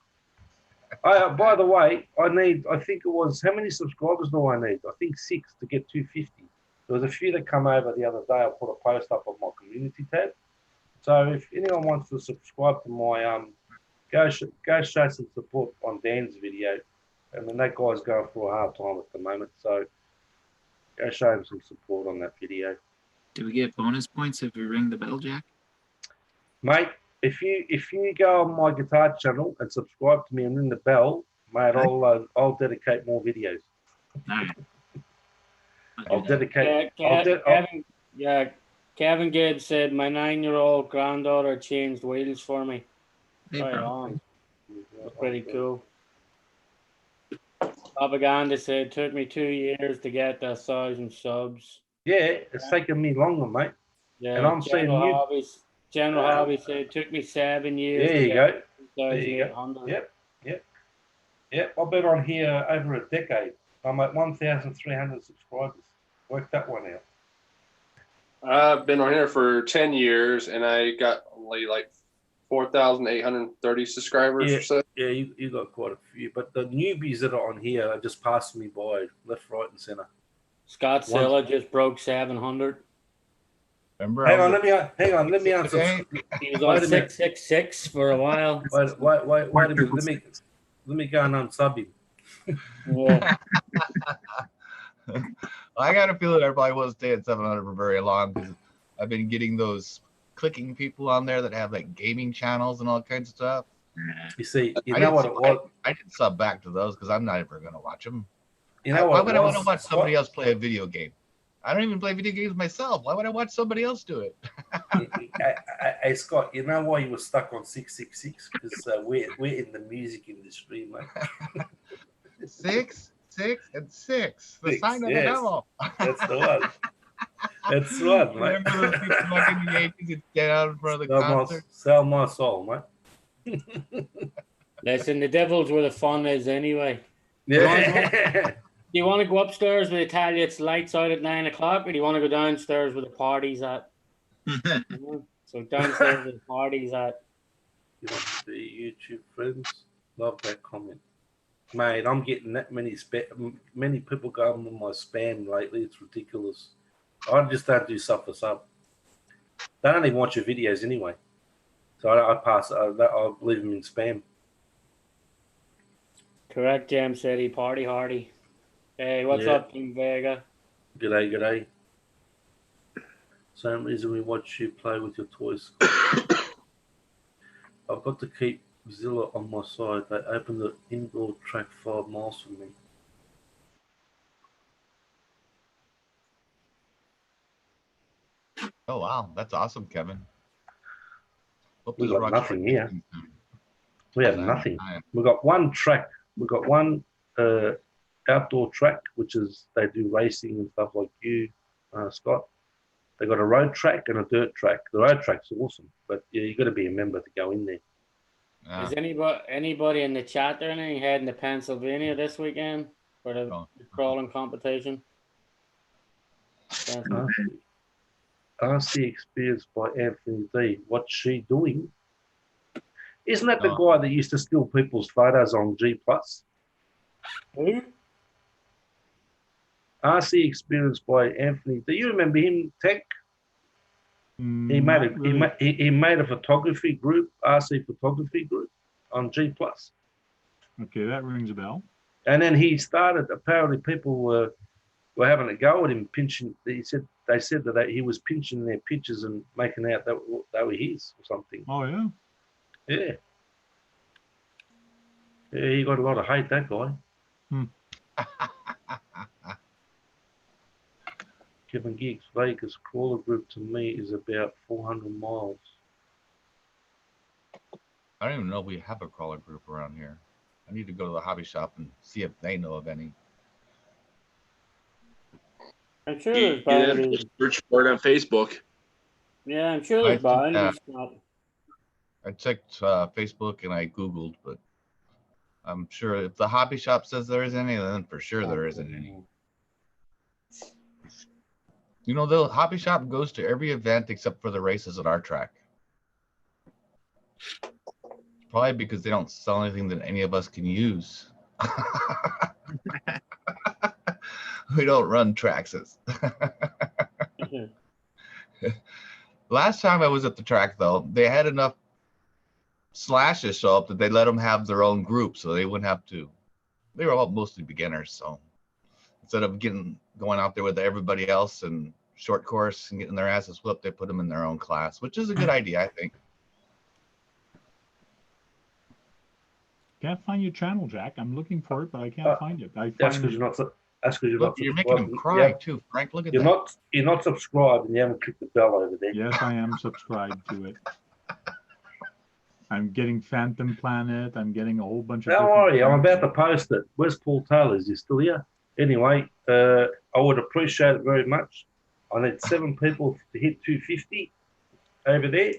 By the way, I think it was, how many subscribers do I need? I think 6 to get 250. There was a few that come over the other day. I put a post up on my community tab. So if anyone wants to subscribe to my, go show some support on Dan's video. I mean, that guy's going through a hard time at the moment. So go show him some support on that video. Do we get bonus points if we ring the bell, Jack? Mate, if you go on my guitar channel and subscribe to me and ring the bell, mate, I'll dedicate more videos. All right. I'll dedicate. Kevin Gibbs said my 9-year-old granddaughter changed wheels for me. Right on. That's pretty cool. Propaganda said it took me 2 years to get 1,000 subs. Yeah, it's taken me longer, mate. Yeah, and I'm saying General Hobby said it took me 7 years. There you go. 2,800. Yep. I've been on here over a decade. I'm at 1,300 subscribers. Work that one out. I've been on here for 10 years, and I got only like 4,830 subscribers. Yeah, or so. yeah, you got quite a few. But the newbies that are on here are just passing me by left, right, and center. Scott Silla just broke 700. Remember? Hang on, let me answer. He was on 666 for a while. Wait a minute. Let me go and unsub him. Yeah. I got a feeling I probably won't stay at 700 for very long, because I've been getting those clicking people on there that have like gaming channels and all kinds of stuff. You see, you know what it was? I didn't sub back to those because I'm not ever going to watch them. You know why would I want to watch somebody else play a video game? I don't even play video games myself. Why would I watch somebody else do it? Hey, Scott, you know why you were stuck on 666? Because we're in the music industry, mate. 6, 6, and 6. The sign of the devil. That's the one. That's the one, mate. Remember those people back in the 80s that get out in front of the concert? Sell my soul, mate. Listen, the devil's where the fun is anyway. Yeah. Do you want to go upstairs with Italia? It's lights out at 9 o'clock, or do you want to go downstairs with the parties at? So downstairs with the parties at. You know, the YouTube friends love that comment, mate. I'm getting that many people going on my spam lately. It's ridiculous. I just don't do sub for sub. They don't even watch your videos anyway. So I pass. I'll leave them in spam. Correct, Jam City. Party hardy. Hey, what's Yeah. up, Team Vega? G'day, g'day. Same reason we watch you play with your toys. I've got to keep Zilla on my side. They opened the indoor track 5 miles from me. Oh wow, that's awesome, Kevin. Hope We this got rock nothing star here. gets in soon. We have Oh, nothing. nice. We've got one track. We've got one outdoor track, which is they do racing and stuff like you, Scott. They got a road track and a dirt track. The road track's awesome, but yeah, you got to be a member to go in there. Yeah. Is anybody in the chat or anything heading to Pennsylvania this weekend for the crawling competition? RC Experience by Anthony D. What's she doing? Isn't that the Oh. guy that used to steal people's photos on G+? Who? RC Experience by Anthony. Do you remember him, Tech? He made Not really. he made a photography group, RC photography group on G+. Okay, that rings a bell. And then he started. Apparently, people were having a go at him, pinching. They said that he was pinching their pictures and making out that they were his or something. Oh yeah. Yeah. Yeah, he got a lot of hate, that guy. Kevin Giggs, Vegas crawler group to me is about 400 miles. I don't even know if we have a crawler group around here. I need to go to the hobby shop and see if they know of any. I'm sure You there's bound have to to be. search for it on Facebook. Yeah, I'm sure there's bound to be stuff. I checked Facebook and I Googled, but I'm sure if the hobby shop says there is any, then for sure there isn't any. You know, the hobby shop goes to every event except for the races at our track. Probably because they don't sell anything that any of us can use. We don't run Traxxas. Last time I was at the track, though, they had enough slashes show up that they let them have their own group, so they wouldn't have to. They were all mostly beginners, so instead of going out there with everybody else and short course and getting their asses whipped, they put them in their own class, which is a good idea, I think. Can't find your channel, Jack. I'm looking for it, but I can't find it. That's because you're not. That's because you're Look, not. you're making them cry too, Frank. Look at that. You're not subscribed, and you haven't clicked the bell over there. Yes, I am subscribed to it. I'm getting Phantom Planet. I'm getting a whole bunch of. Don't different worry, I'm things. about to post it. Where's Paul Taylor? Is he still here? Anyway, I would appreciate it very much. I need 7 people to hit 250 over there.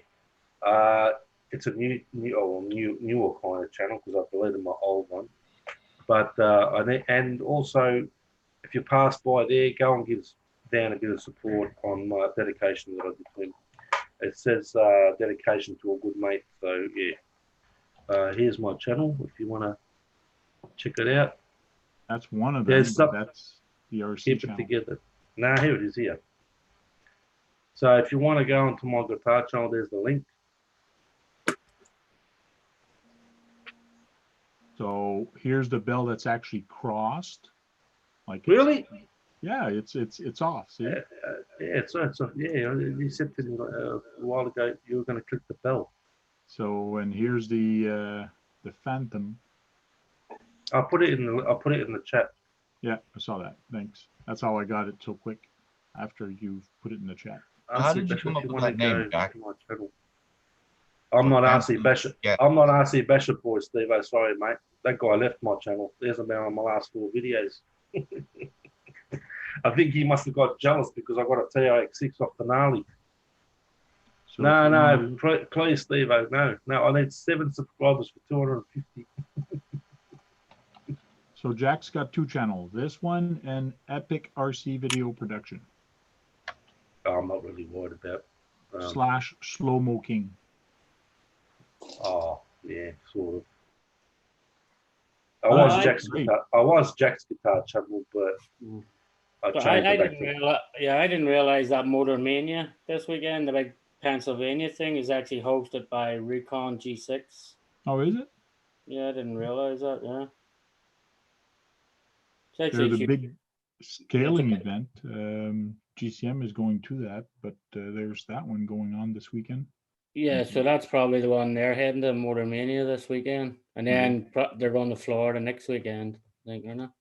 It's a newer kind of channel because I deleted my old one. But and also, if you pass by there, go and give Dan a bit of support on my dedication that I did to him. It says dedication to a good mate. So yeah, here's my channel if you want to check it out. That's one of them. There's That's the RC Keep channel. it together. Now here it is here. So if you want to go onto my guitar channel, there's the link. So here's the bell that's actually crossed. Like Really? Yeah, it's off. See? It's yeah. You said to me a while ago you were going to click the bell. So and here's the Phantom. I'll put it in the chat. Yeah, I saw that. Thanks. That's how I got it so quick after you put it in the chat. How did you come up with that name, Jack? I'm not RC Bishop. Yeah. I'm not RC Bishop boy, Steve. I'm sorry, mate. That guy left my channel. There's about on my last 4 videos. I think he must have got jealous because I got a TRX6 off the gnarly. So no, please, Steve. No, I need 7 subscribers for 250. So Jack's got 2 channels. This one and Epic RC Video Production. I'm not really worried about. / Slow Mo King. Oh yeah, sort of. I was Jack's guitar channel, but I changed I didn't realize that Motor Mania this weekend, the big Pennsylvania thing is actually hosted by Recon G6. Oh, is it? Yeah, I didn't realize that. Yeah, it's There's actually a huge. big scaling big- event. GCM is going to that, but there's that one going on this weekend. Yeah, so that's probably the one they're heading to Motor Mania this weekend, and then they're going to Florida next weekend. I think, they're not.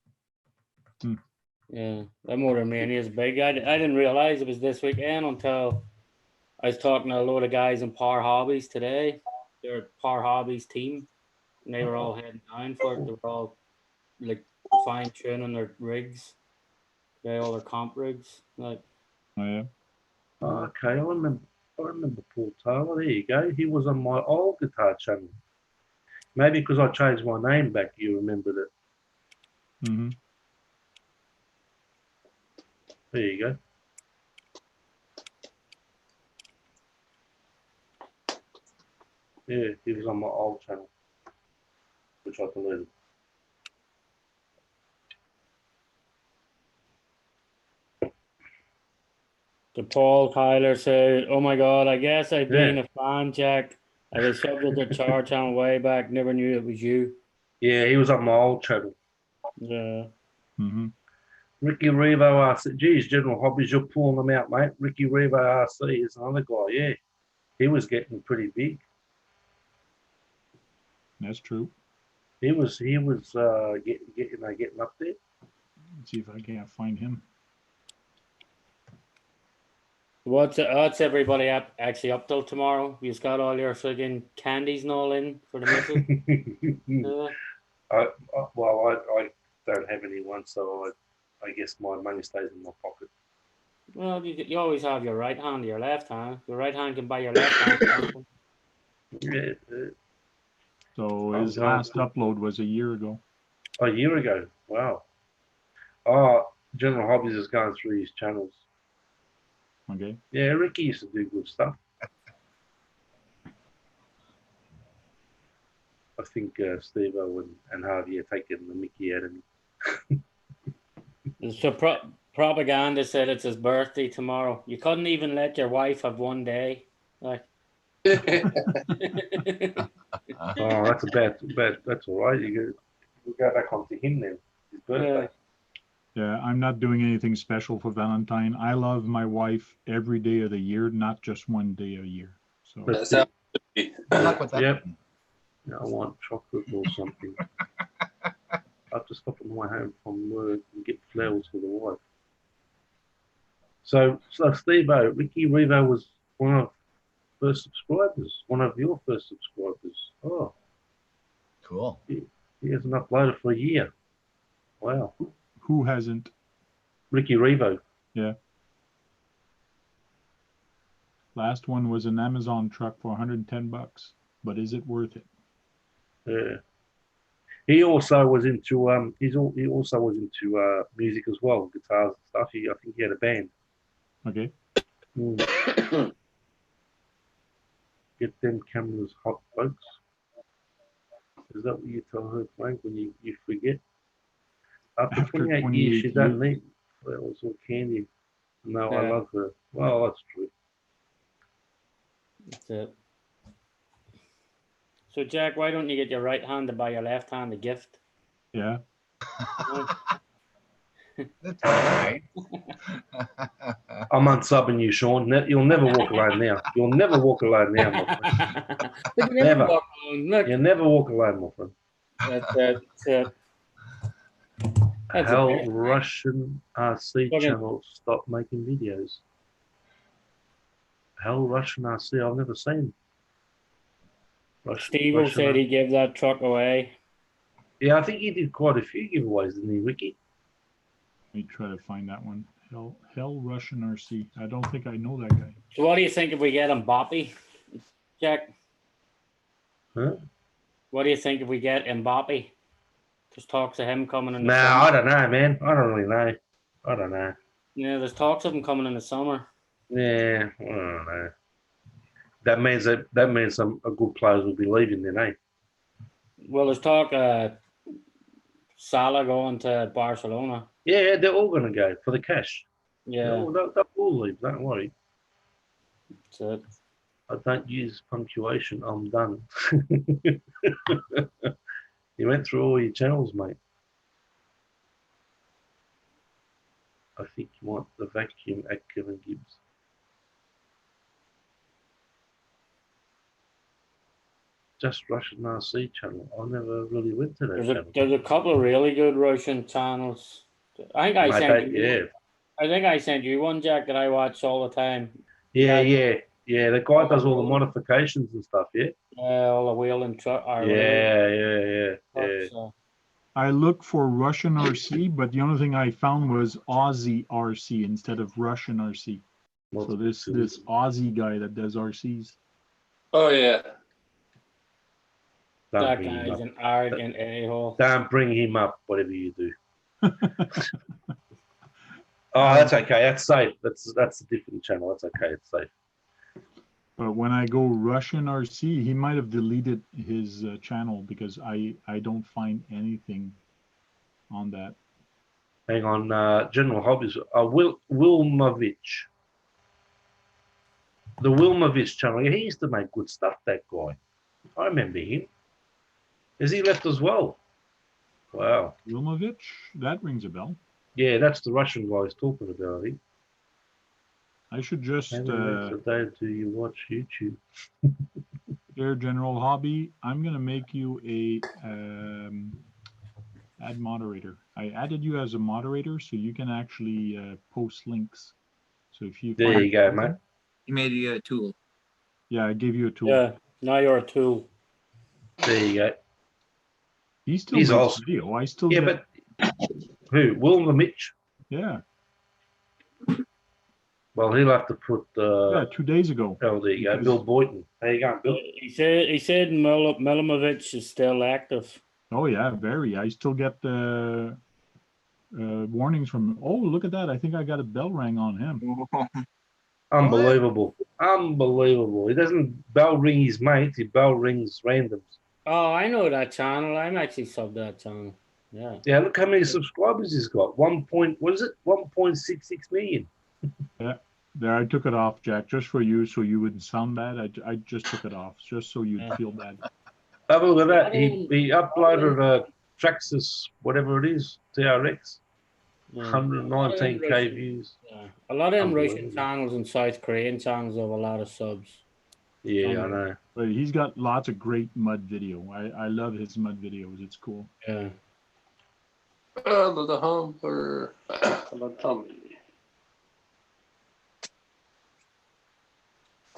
Hmm. Yeah, that Motor Mania is big. I didn't realize it was this weekend until I was talking to a load of guys in Power Hobbies today. They're Power Hobbies team, and they were all heading down for it. They were all like fine tuning their rigs, all their comp rigs. Like, Oh, yeah. Oh, okay, I remember Paul Taylor. There you go. He was on my old guitar channel. Maybe because I changed my name back, you remembered it. Mm-hmm. There you go. Yeah, he was on my old channel, which I deleted. so Paul Tyler said, "Oh my God, I guess I've been a fan, Jack. I was subbed to the char channel way back. Never knew it was you." Yeah, he was on my old channel. Yeah. Mm-hmm. Ricky Revo RC. Geez, General Hobbies, you're pulling them out, mate. Ricky Revo RC is another guy. Yeah, he was getting pretty big. That's true. He was getting up there. Let's see if I can't find him. What's everybody actually up till tomorrow? You've got all your friggin' candies and all in for the missus? I don't have anyone, so I guess my money stays in my pocket. Well, you always have your right hand or your left hand. Your right hand can buy your left hand. Yeah. So I'm his going last to- upload was a year ago. A year ago. Wow. Oh, General Hobbies is going through his channels. Okay. Yeah, Ricky used to do good stuff. I think Steve-O and Harvey are taking the mickey out of me. So propaganda said it's his birthday tomorrow. You couldn't even let your wife have one day. Like, Oh, that's that's all right. You go back onto him then. His birthday. Yeah, I'm not doing anything special for Valentine. I love my wife every day of the year, not just one day a year. So That's That's it. Good luck with that. Yep. Yeah, I want chocolate or something. I have to stop on the way home from work and get flowers for the wife. So Steve-O, Ricky Revo was one of first subscribers, one of your first subscribers. Oh, Cool. he hasn't uploaded for a year. Wow. who hasn't? Ricky Revo. Yeah. Last one was an Amazon truck for 110 bucks. But is it worth it? Yeah. He also was into he also was into music as well, guitars and stuff. I think he had a band. Okay. Get them cameras hot, folks. Is that what you tell her, Frank, when you forget? After 28 years, she don't need flowers or candy. No, I love her. Well, that's true. that's it. So, Jack, why don't you get your right hand to buy your left hand a gift? Yeah. That's all right. I'm unsubbing you, Sean. You'll never walk alone now. You'll never walk alone now, my friend. Never. Look, You never walk alone, my friend. that's it. That's How it. Russian RC Okay. channel stopped making videos? How Russian RC? I've never seen. Steve said he gave that truck away. Yeah, I think he did quite a few giveaways, didn't he, Ricky? Let me try to find that one. Hell Russian RC. I don't think I know that guy. So, what do you think if we get Mbappe, Jack? Huh? What do you think if we get Mbappe? There's talks of him coming in the No, summer. I don't know, man. I don't really know. I don't know. Yeah, there's talks of him coming in the summer. Yeah, I don't know. That means a good players will be leaving then, eh? Well, there's talk Salah going to Barcelona. Yeah, they're all going to go for the cash. Yeah, They'll all leave. Don't worry. that's it. I don't use punctuation. I'm done. You went through all your channels, mate. I think you want the vacuum at Kevin Gibbs. Just Russian RC channel. I never really went to that channel. There's a couple of really good Russian channels. I think I sent you. Yeah. I think I sent you one, Jack, that I watch all the time. Yeah. The guy does all the modifications and stuff. Yeah. All the wheel and truck. Yeah. I look for Russian RC, but the only thing I found was Aussie RC instead of Russian RC. So this Aussie guy that does RCs. Oh yeah. That guy's an arrogant a-hole. Don't bring him up, whatever you do. Oh, that's okay. That's safe. That's a different channel. That's okay. It's safe. But when I go Russian RC, he might have deleted his channel because I don't find anything on that. Hang on, General Hobbies. Wilmovich. The Wilmovich channel. He used to make good stuff, that guy. I remember him. Is he left as well? Wow. Wilmovich? That rings a bell. Yeah, that's the Russian guy he's talking about, I think. I should just... How many minutes a day do you watch YouTube? Dear General Hobby, I'm going to make you a add moderator. I added you as a moderator so you can actually post links. So if you... There you go, mate. He made you a tool. Yeah, I gave you a tool. Yeah, now you're a tool. There you go. He's awesome. Video. I still get... but who? Wilmovich? Yeah. Well, he'll have to put... yeah, 2 days ago. Oh, there you go. Bill Boynton. There you go, Bill. He said Milimovich is still active. Oh, yeah, very. I still get the warnings from... Oh, look at that. I think I got a bell rang on him. Unbelievable. Unbelievable. He doesn't bell ring his mates. He bell rings randoms. Oh, I know that channel. I'm actually subbed that channel. Yeah. Yeah, look how many subscribers he's got. 1.66 million. Yeah. There, I took it off, Jack, just for you, so you wouldn't sound bad. I just took it off, just so you'd feel bad. Have a look at that. He uploaded Traxxas, whatever it is, TRX. 119k views. Yeah. A lot of them Russian channels and South Korean channels have a lot of subs. Yeah, I know. But he's got lots of great mud video. I love his mud videos. It's cool. Yeah. The Hummer. The Hummer.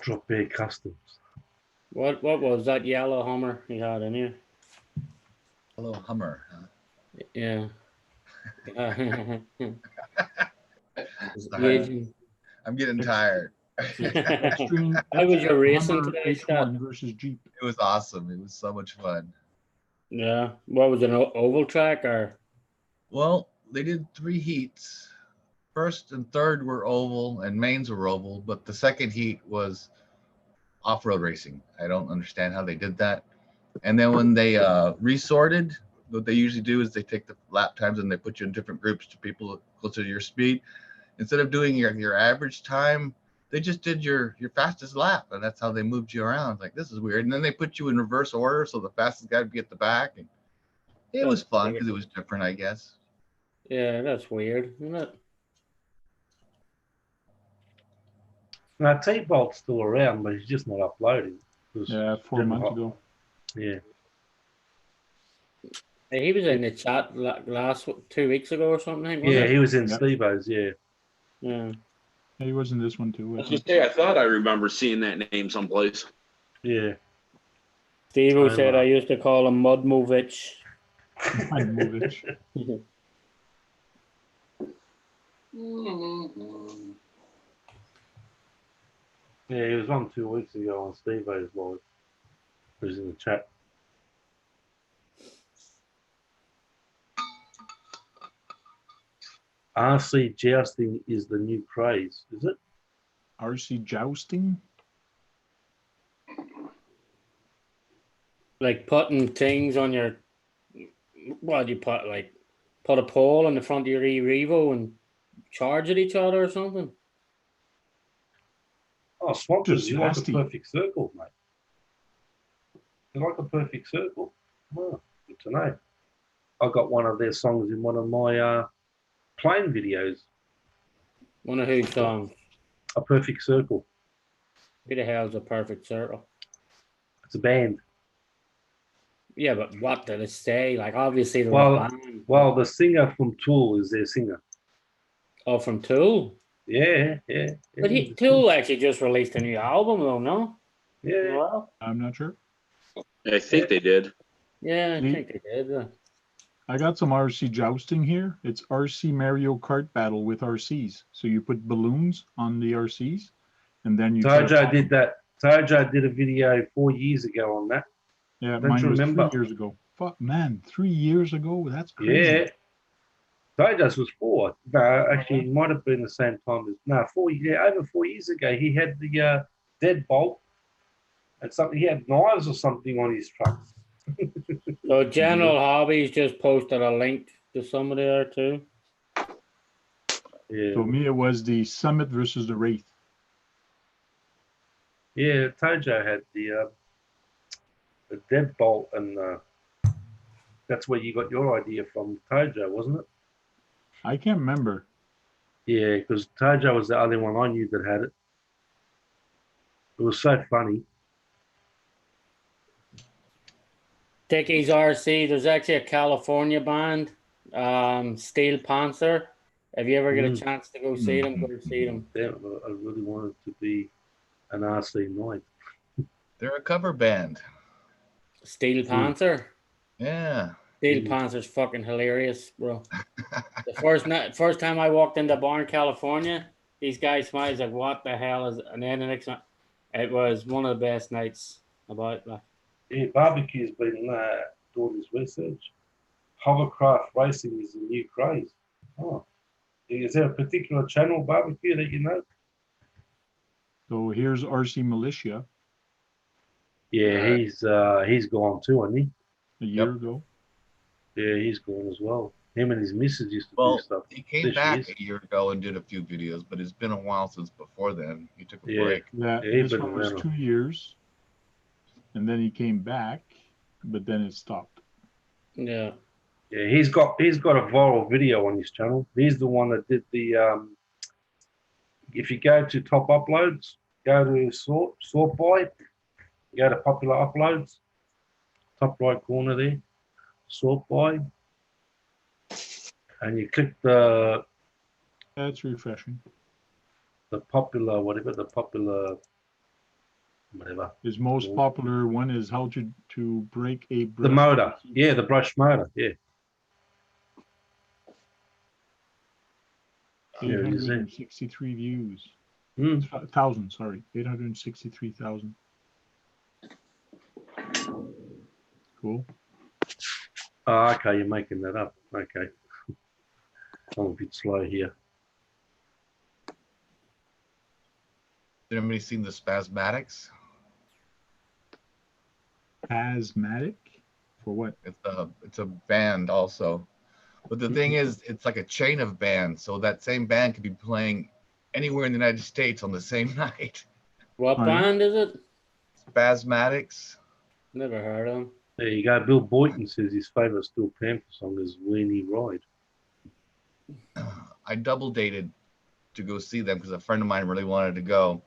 Drop Bear Customs. What was that yellow Hummer he had in here? Hello, Hummer. Huh? Yeah. I'm getting tired. How was your racing today, Scott? Versus Jeep. It was awesome. It was so much fun. Yeah. What was it, an oval track or? Well, they did 3 heats. First and third were oval and mains were oval, but the second heat was off-road racing. I don't understand how they did that. And then when they resorted, what they usually do is they take the lap times and they put you in different groups to people closer to your speed. Instead of doing your average time, they just did your fastest lap, and that's how they moved you around. Like, this is weird. And then they put you in reverse order, so the fastest guy would be at the back. And it was fun because it was different, I guess. Yeah, that's weird, isn't it? Now, T-Bolt's still around, but he's just not uploading. Yeah, 4 months ago. Yeah. He was in the chat last 2 weeks ago or something. Yeah, he was in Steve-O's, yeah. Yeah. He was in this one too. I thought I remember seeing that name someplace. Yeah. Steve said I used to call him Mudmovich. Mudmovich. Yeah, he was on 2 weeks ago on Steve-O's live. He was in the chat. RC jousting is the new craze, is it? RC jousting? Like putting things on your, what do you put, like put a pole in the front of your Revo and charge at each other or something? Oh, Swampers, Just you like a nasty. perfect circle, mate. You like a perfect circle? Oh, good to know. I got one of their songs in one of my playing videos. One of whose songs? A Perfect Circle. Who the hell's a perfect circle? It's a band. Yeah, but what did it say? Like, obviously, they're Well, a band. Well, the singer from Tool is their singer. Oh, from Tool? Yeah. But Tool actually just released a new album, though, no? Yeah. Well, I'm not sure. I think they did. yeah, I See? think they did. I got some RC jousting here. It's RC Mario Kart battle with RCs. So you put balloons on the RCs, and then you. Tojo did that. Tojo did a video 4 years ago on that. Yeah, Don't mine you was remember? 3 years ago. Fuck, man, 3 years ago. That's crazy. Yeah. Tojo's was 4. No, actually, it might have been the same time as 4. Yeah, over 4 years ago, he had the deadbolt and something. He had knives or something on his trucks. So, General Hobbies just posted a link to somebody there, too. Yeah. So me, it was the Summit versus the Wraith. Yeah, Tojo had the deadbolt, and that's where you got your idea from, Tojo, wasn't it? I can't remember. Yeah, because Tojo was the only one I knew that had it. It was so funny. Dickies RC, there's actually a California band, Steel Panzer. If you ever get a chance to go see them, go see them. Yeah, I really wanted to be an RC night. They're a cover band. Steel Panzer? Yeah. Steel Panzer's fucking hilarious, bro. The first time I walked into Barn, California, these guys smiled like, what the hell is it? And then the next night, it was one of the best nights about that. Yeah, barbecue's been doing this research. Hovercraft racing is a new craze. Oh, is there a particular channel barbecue that you know? So here's RC Militia Yeah, he's gone too, hasn't he? a year ago. Yeah, he's gone as well. Him and his missus used to do Well, stuff. he came There she back is. a year ago and did a few videos, but it's been a while since before then. He took a Yeah. break. Yeah, Yeah, this but one was no. 2 years, and then he came back, but then it stopped. Yeah. Yeah, he's got a viral video on his channel. He's the one that did the if you go to top uploads, go to sort by, go to popular uploads, top right corner there, sort by, and you click the That's refreshing. popular whatever His most popular one is how to break a brush. the motor. Yeah, the brush motor. Yeah. 863 views. 1,000, sorry. 863,000. Cool. Oh, okay, you're making that up. Okay. I'm a bit slow here. Did anybody seen the Spasmatics? Asthmatic? For what? It's a band also. But the thing is, it's like a chain of bands. So that same band could be playing anywhere in the United States on the same night. What band is it? Spasmatics. Never heard of him. There you go. Bill Boynton says his favourite Steel Panther song is Weenie Ride. I double dated to go see them because a friend of mine really wanted to go.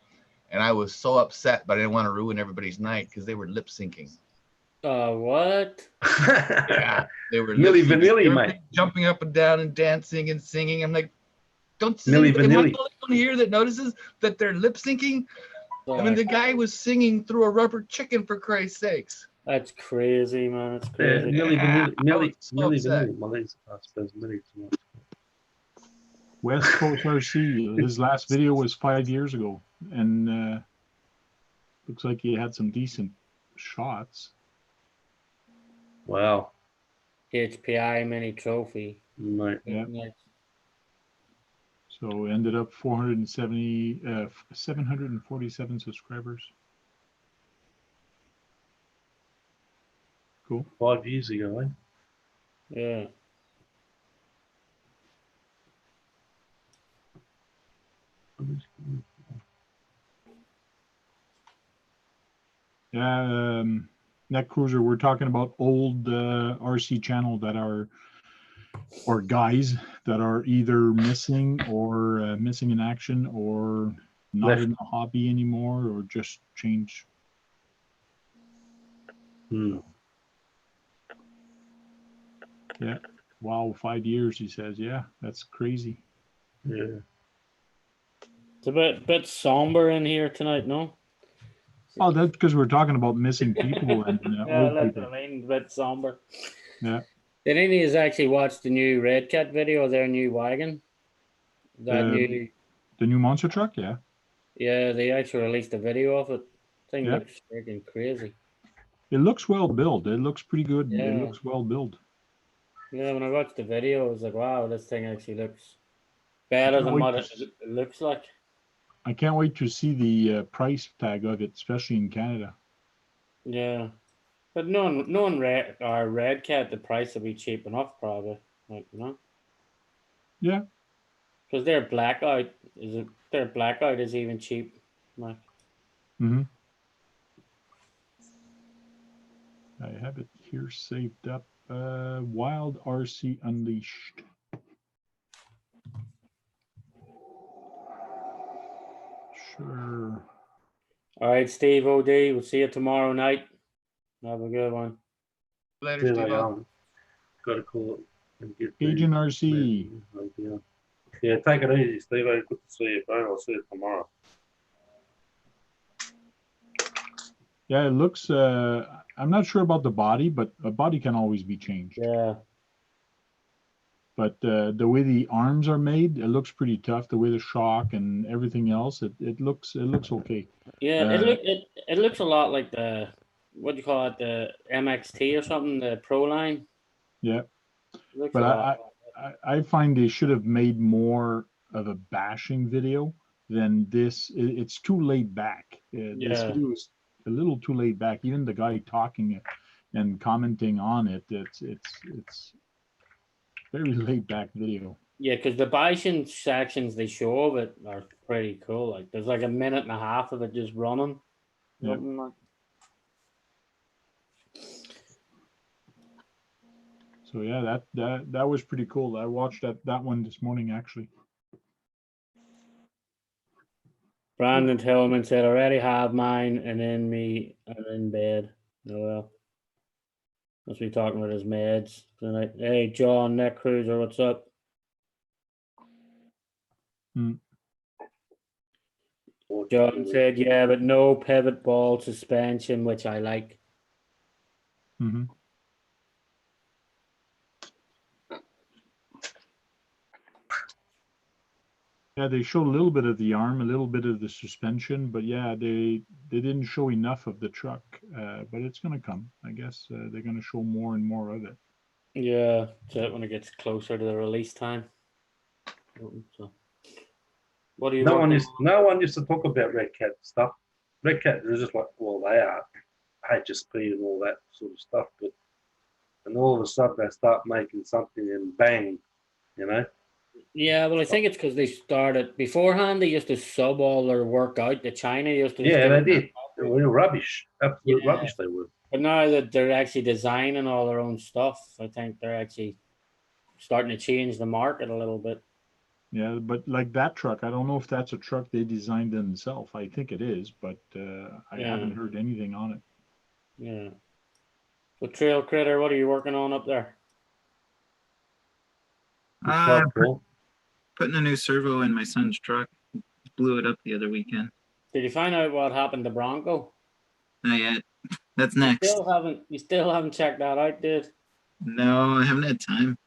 And I was so upset, but I didn't want to ruin everybody's night because they were lip syncing. What? Yeah, they were Milli lip-syncing. Vanilli, Everybody mate. jumping up and down and dancing and singing. I'm like, don't sing. Milli Am I Vanilli. the only one here that notices that they're lip syncing? I mean, the guy was singing through a rubber chicken, for Christ's sakes. That's crazy, man. It's Yeah, crazy. Milli Vanilli. Milli so upset. Vanilli. My legs are Spasmatics. West Coast RC. His last video was 5 years ago, and looks like he had some decent shots. Wow. HPI mini trophy. Mate. Yeah. Nice. So ended up 747 subscribers. Cool. 5 years ago, eh? Yeah. Net Cruiser, we're talking about old RC channel that are, or guys that are either missing or missing in action or not Left. in the hobby anymore or just change. Hmm. Yeah. Wow, 5 years, he says. Yeah, that's crazy. Yeah. It's a bit somber in here tonight, no? Oh, that's because we're talking about missing people and Yeah, old that's people. what I mean. A bit somber. Yeah. Did any of you actually watch the new Red Cat video of their new wagon? That Um, new, The new monster truck, yeah. yeah, they actually released a video of it. Thing Yeah. looks freaking crazy. It looks well built. It looks pretty good. It Yeah. looks well built. Yeah, when I watched the video, I was like, wow, this thing actually looks better than what it looks like. I can't wait to see the price tag of it, especially in Canada. Yeah. But knowing Red Cat, the price will be cheap enough, probably. Like, you know? Yeah. Because their blackout is even cheap. Like, Mm-hmm. I have it here saved up. Wild RC Unleashed. Sure. all right, Steve OD, we'll see you tomorrow night. Have a good one. Later, Then Steve. got to call it and get Cajun RC. Yeah, take it easy, Steve. Good to see you, bro. I'll see you tomorrow. Yeah, it looks, I'm not sure about the body, but a body can always be changed. Yeah. But the way the arms are made, it looks pretty tough. The way the shock and everything else, it looks okay. Yeah, it looks a lot like the, what do you call it, the MXT or something, the Pro line. Yeah. It looks But a lot. I find they should have made more of a bashing video than this. It's too laid back. This Yeah. video is a little too laid back. Even the guy talking and commenting on it, it's very laid back video. Yeah, because the bison sections they show of it are pretty cool. Like there's like a minute and a half of it just running. Yeah. Something like. So yeah, that was pretty cool. I watched that one this morning actually. Brandon Tillman said, I already have mine and in me and in bed. Oh well. Must be talking about his meds tonight. Hey John, Net Cruiser, what's up? John said, yeah, but no pivot ball suspension, which I like. Mm-hmm. Yeah, they showed a little bit of the arm, a little bit of the suspension, but yeah, they didn't show enough of the truck. But it's gonna come. I guess they're gonna show more and more of it. Yeah, so when it gets closer to the release time. So, what do you? No one used to talk about Red Cat stuff. Red Cat is just like, well, they are HSP and all that sort of stuff, but and all of a sudden they start making something and bang, you know. Yeah, well, I think it's because they started beforehand. They used to sub all their work out. The China used to. Yeah, they did. They were rubbish, absolute rubbish. They were. But now that they're actually designing all their own stuff, I think they're actually starting to change the market a little bit. Yeah, but like that truck, I don't know if that's a truck they designed themselves. I think it is, but I haven't heard anything on it. Yeah. So Trail Critter, what are you working on up there? Putting a new servo in my son's truck. Blew it up the other weekend. Did you find out what happened to Bronco? Not yet. That's next. You still haven't checked that out, dude? No, I haven't had time.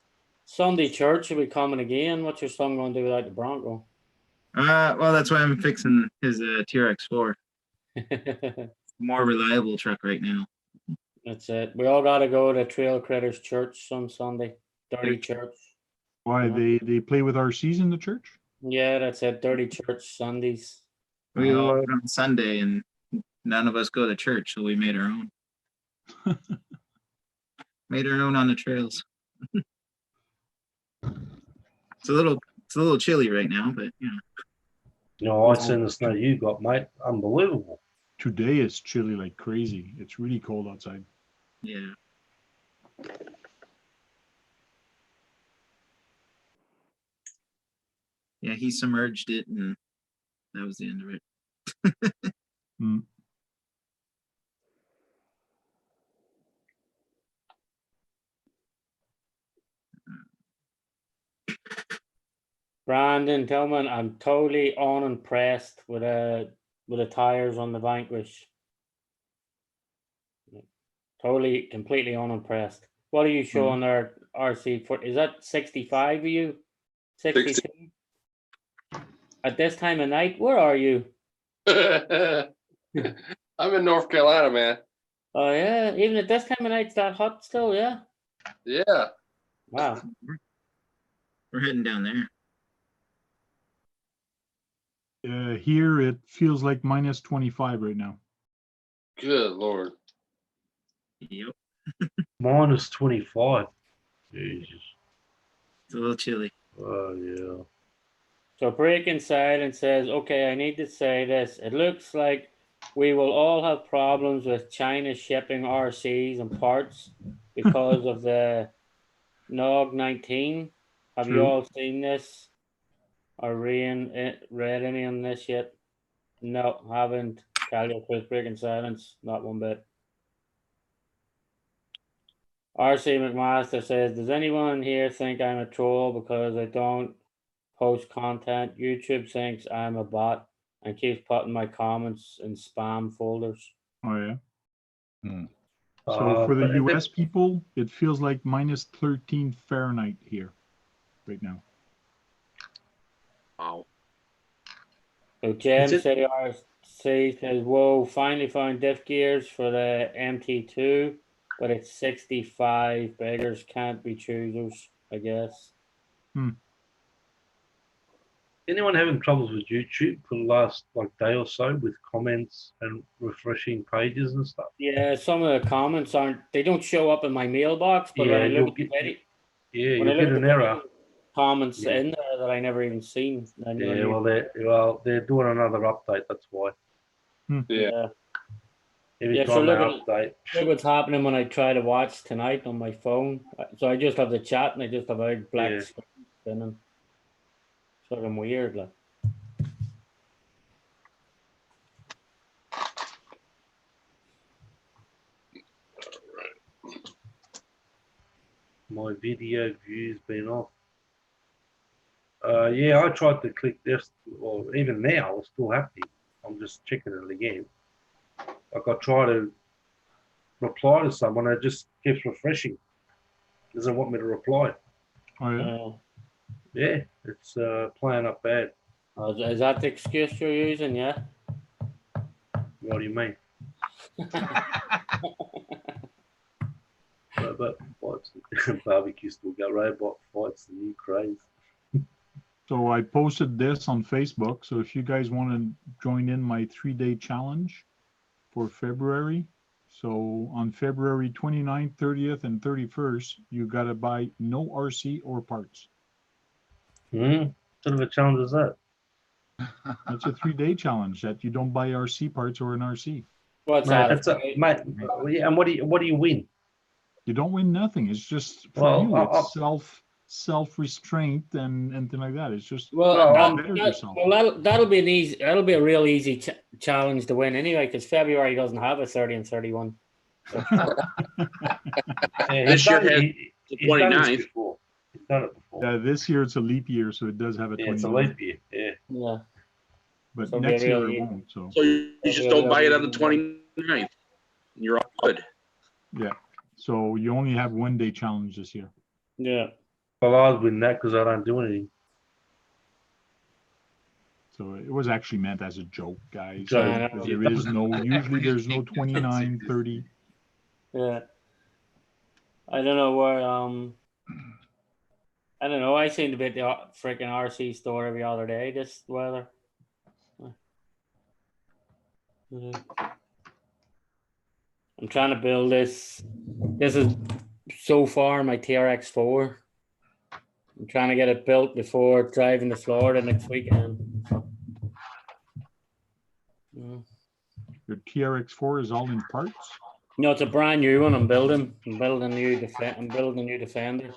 Sunday church will be coming again. What's your son going to do without the Bronco? Well, that's why I'm fixing his TRX4. More reliable truck right now. That's it. We all got to go to Trail Critters Church on Sunday. Dirty church. Why they play with RCs in the church? Yeah, that's it. Dirty church Sundays. We go out on Sunday and none of us go to church, so we made our own. Made our own on the trails. It's a little chilly right now, but you know. You know, I seen the snow you got, mate. Unbelievable. Today it's chilly like crazy. It's really cold outside. Yeah. Yeah, he submerged it, and that was the end of it. Mm. Brandon Tillman, I'm totally unimpressed with the tires on the Vanquish. Totally, completely unimpressed. What are you showing there, RC? For is that 65 of you? 62? At this time of night, where are you? I'm in North Carolina, man. Oh yeah, even at this time of night, it's that hot still, yeah. Yeah. Wow. We're heading down there. Here it feels like minus 25 right now. Good Lord. Yep. Minus 25. Jesus. It's a little chilly. Oh, yeah. So Breaking Silence says, okay, I need to say this. It looks like we will all have problems with China shipping RCs and parts because of the NOG 19. Have you True. all seen this or read any on this yet? No, haven't. Calio Chris Breaking Silence, not one bit. RC McMaster says, does anyone here think I'm a troll because I don't post content? YouTube thinks I'm a bot and keeps putting my comments in spam folders. Oh yeah. Hmm. So for the But US people, it feels like minus 13 Fahrenheit here right now. Wow. So James Is CRC says, whoa, finally found diff gears for the MT2, but it's 65. Beggars can't be choosers, I guess. anyone having troubles with YouTube for the last day or so with comments and refreshing pages and stuff? Yeah, some of the comments they don't show up in my mailbox, but when I look at the video, you'll get an error. comments Yeah. in there that I never even seen. Yeah, they're doing another update. That's why. Yeah. Every Yeah, so time they look update. Look what's happening when I try to watch tonight on my phone. So I just have the chat and I just have a black Yeah. screen spinning. Sort of weird, like. My video views been off. Yeah, I tried to click this, or even now, it's still happening. I'm just checking it again. Like I try to reply to someone, it just keeps refreshing. Doesn't want me to reply. Oh yeah. Yeah, it's playing up bad. Is that the excuse you're using? Yeah. What do you mean? Robot fights. Barbecue still got robot fights, the new craze. So I posted this on Facebook. So if you guys want to join in my 3-day challenge for February. So on February 29th, 30th, and 31st, you got to buy no RC or parts. What sort of a challenge is that? It's a 3-day challenge that you don't buy RC parts or an RC. What's Mate, that? mate, yeah, and what do you win? You don't win nothing. It's just for Well, you. It's self-restraint and anything like that. It's just better yourself. That'll be a real easy challenge to win anyway, because February doesn't have a 30 and 31. So. This year has the 29th. He's done it before. Yeah, this year it's a leap year, so it does have a 29th. It's a leap year. Yeah. But So next year it won't. So you just don't buy it on the 29th. You're all good. Yeah. So you only have 1-day challenge this year. Yeah. Well, I'd win that because I don't do anything. So it was actually meant as a joke, guys. Joke. Usually there's no 29, 30. Yeah. I don't know where I don't know. I seem to be at the freaking RC store every other day this weather. I'm trying to build this. This is so far my TRX4. I'm trying to get it built before driving to Florida next weekend. You're TRX4 is all in parts? No, it's a brand new one. I'm building a new Defender.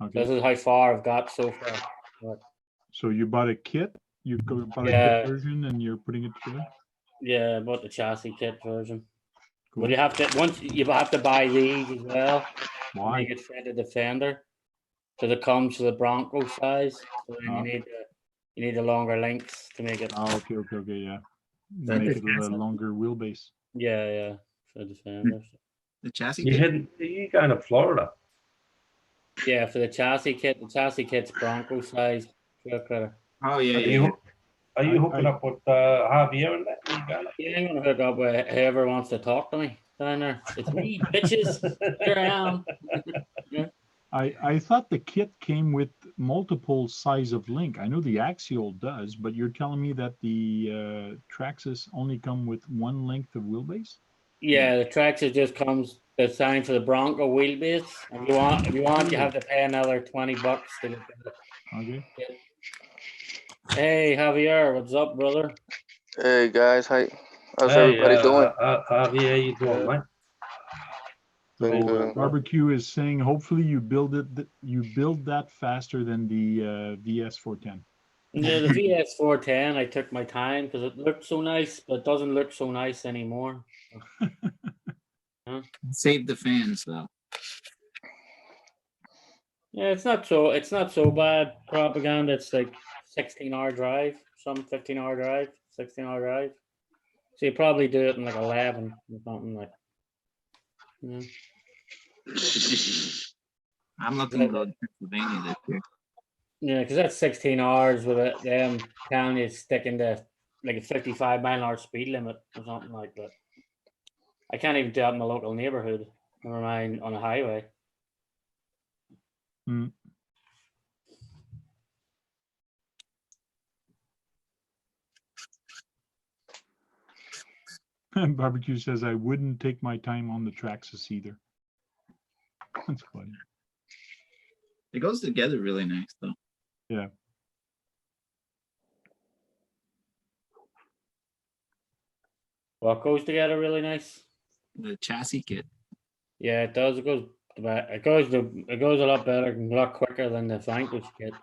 Okay. This is how far I've got so far. But, So you bought a kit? Bought a Yeah. kit version and you're putting it together? yeah, I bought the chassis kit version. Cool. But you have to buy these as well to Why? make it fit the Defender. Because it comes to the Bronco size. So then Oh. you need the longer links to make it. Oh, okay, yeah. That Make the it a chassis? longer wheelbase. Yeah, for the Defender. The chassis You kit? heading? You going to Florida? Yeah, for the chassis kit. The chassis kit's Bronco size. Trail cutter. Oh yeah, Are yeah. you, are you I- hooking up with Javier and that? You going? Yeah, I'm gonna hook up with whoever wants to talk to me down there. It's me, bitches. Here I am. I thought the kit came with multiple size of link. I know the Axial does, but you're telling me that the Traxxas only come with one length of wheelbase? Yeah, the Traxxas just comes designed for the Bronco wheelbase. If you want, you have to pay another $20 to get that. Okay. Hey, Javier, what's up, brother? Hey guys, how's everybody doing? Javier, how you doing, mate? Doing So good. Barbecue is saying hopefully you build that faster than the VS410. Yeah, the VS410, I took my time because it looked so nice, but it doesn't look so nice anymore. Save the fans though. Yeah, it's not so bad propaganda. It's like 16-hour drive, some 15-hour drive, 16-hour drive. So you probably do it in like 11 or something like. Yeah. I'm looking to go to Pennsylvania this year. Yeah, because that's 16 hours with it. Them telling you sticking to like a 55-mile-an-hour speed limit or something like that. I can't even do that in my local neighborhood. Never mind on a highway. Hmm. Barbecue says I wouldn't take my time on the Traxxas either. That's funny. It goes together really nice though. Yeah. What goes together really nice? The chassis kit. Yeah, it does. It goes a lot better and a lot quicker than the Vanquish kit.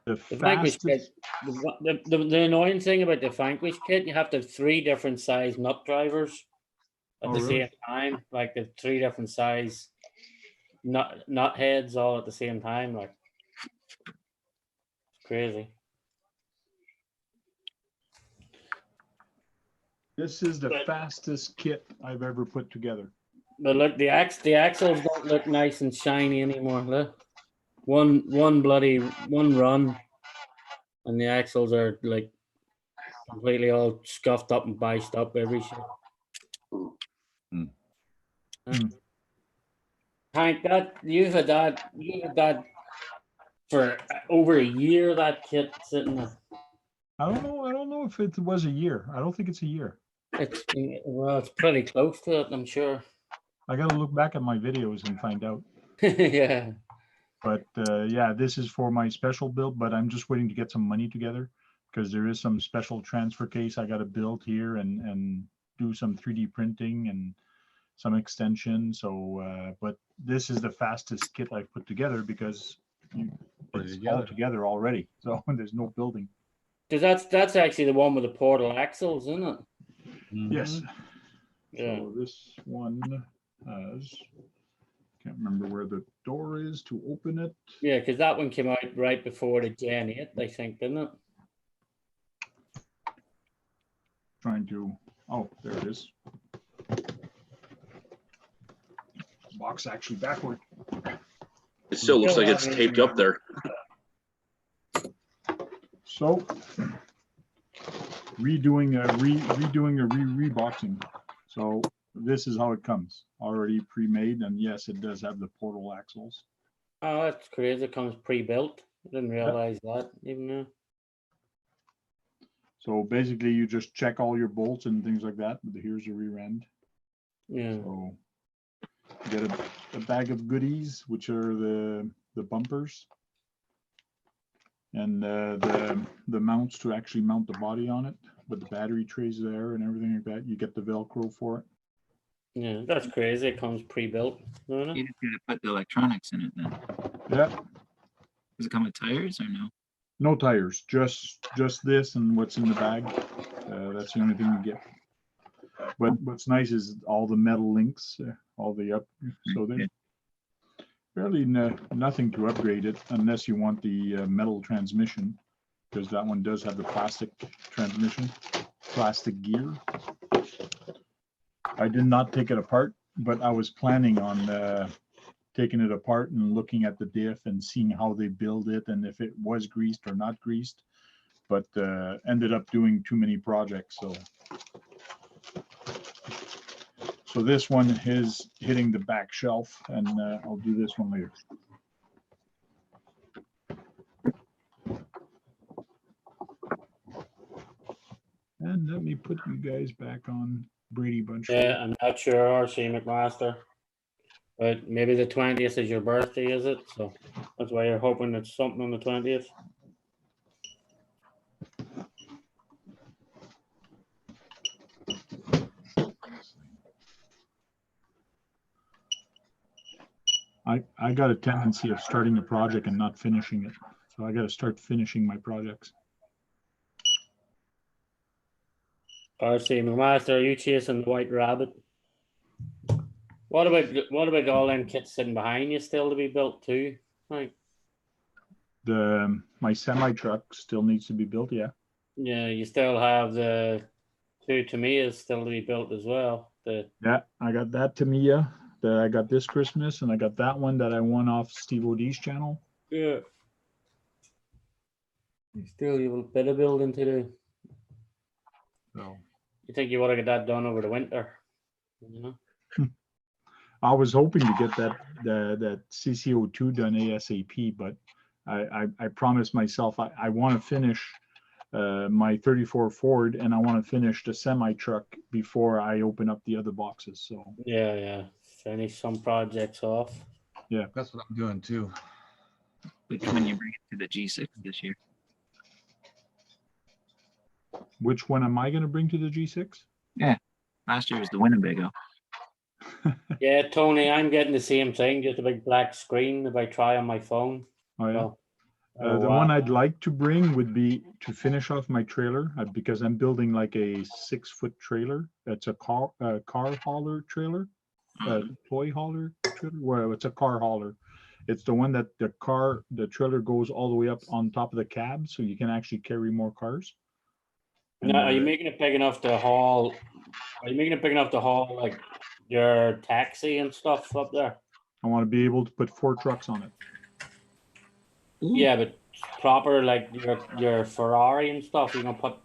The The Vanquish fastest. kit. The annoying thing about the Vanquish kit, you have to have 3 different size nut drivers at Oh, the really? same time. Like the 3 different size nut heads all at the same time. Like it's crazy. This is the fastest kit I've ever put together. But look, the axles don't look nice and shiny anymore. Look, one run, and the axles are like completely all scuffed up and biced up every shit. Hmm. Hank, you've had that for over a year. That kit sitting there. I don't know if it was a year. I don't think it's a year. It's pretty close to it, I'm sure. I got to look back at my videos and find out. Yeah. But yeah, this is for my special build, but I'm just waiting to get some money together because there is some special transfer case I got to build here and do some 3D printing and some extension. So, but this is the fastest kit I've put together because it's all together already. So there's no building. Because that's actually the one with the portal axles, isn't it? Yes. Yeah. So this one has, can't remember where the door is to open it. Yeah, because that one came out right before the Gen 8, I think, didn't it? Trying to, oh, there it is. Box actually backward. It still looks like it's taped up there. So redoing a reboxing. So this is how it comes, already pre-made, and yes, it does have the portal axles. Oh, that's crazy. It comes pre-built. I didn't realize that even now. So basically you just check all your bolts and things like that. Here's your rear end. Yeah. So you get a bag of goodies, which are the bumpers and the mounts to actually mount the body on it. with the battery trays there and everything like that. You get the Velcro for it. Yeah, that's crazy. It comes pre-built, doesn't it? You just gotta put the electronics in it then. Yeah. Does it come with tires or no? No tires, just this and what's in the bag. That's the only thing you get. But what's nice is all the metal links, all the up. So there's barely nothing to upgrade it unless you want the metal transmission, because that one does have the plastic transmission, plastic gear. I did not take it apart, but I was planning on taking it apart and looking at the diff and seeing how they build it and if it was greased or not greased, but ended up doing too many projects. So this one is hitting the back shelf, and I'll do this one later. And let me put you guys back on Brady Bunch. Yeah, I'm not sure, RC McMaster. But maybe the 20th is your birthday, is it? So that's why you're hoping it's something on the 20th. I got a tendency of starting a project and not finishing it. So I got to start finishing my projects. RC McMaster, are you chasing the white rabbit? What about all them kits sitting behind you still to be built too? Right. My semi truck still needs to be built, yeah. Yeah, you still have the 2 Tamiya's still to be built as well. Yeah, I got that Tamiya that I got this Christmas, and I got that one that I won off Steve O'D's channel. Yeah. You still have a bit of building to do. So You think you want to get that done over the winter? You know? I was hoping to get that CCO2 done ASAP, but I promised myself I want to finish my 34 Ford, and I want to finish the semi truck before I open up the other boxes. So yeah, finish some projects off. Yeah, That's what I'm doing too. Which one you bring it to the G6 this year? which one am I going to bring to the G6? Yeah, last year was the Winnebago. Yeah, Tony, I'm getting the same thing, just a big black screen if I try on my phone. Oh yeah. So, The one I'd like to bring would be to finish off my trailer, because I'm building like a 6-foot trailer. That's a car hauler trailer, toy hauler trailer. Well, it's a car hauler. It's the one that the trailer goes all the way up on top of the cab, so you can actually carry more cars. now, are you making it big enough to haul? Are you making it big enough to haul like your taxi and stuff up there? I want to be able to put 4 trucks on it. Yeah, but proper like your Ferrari and stuff. You're gonna put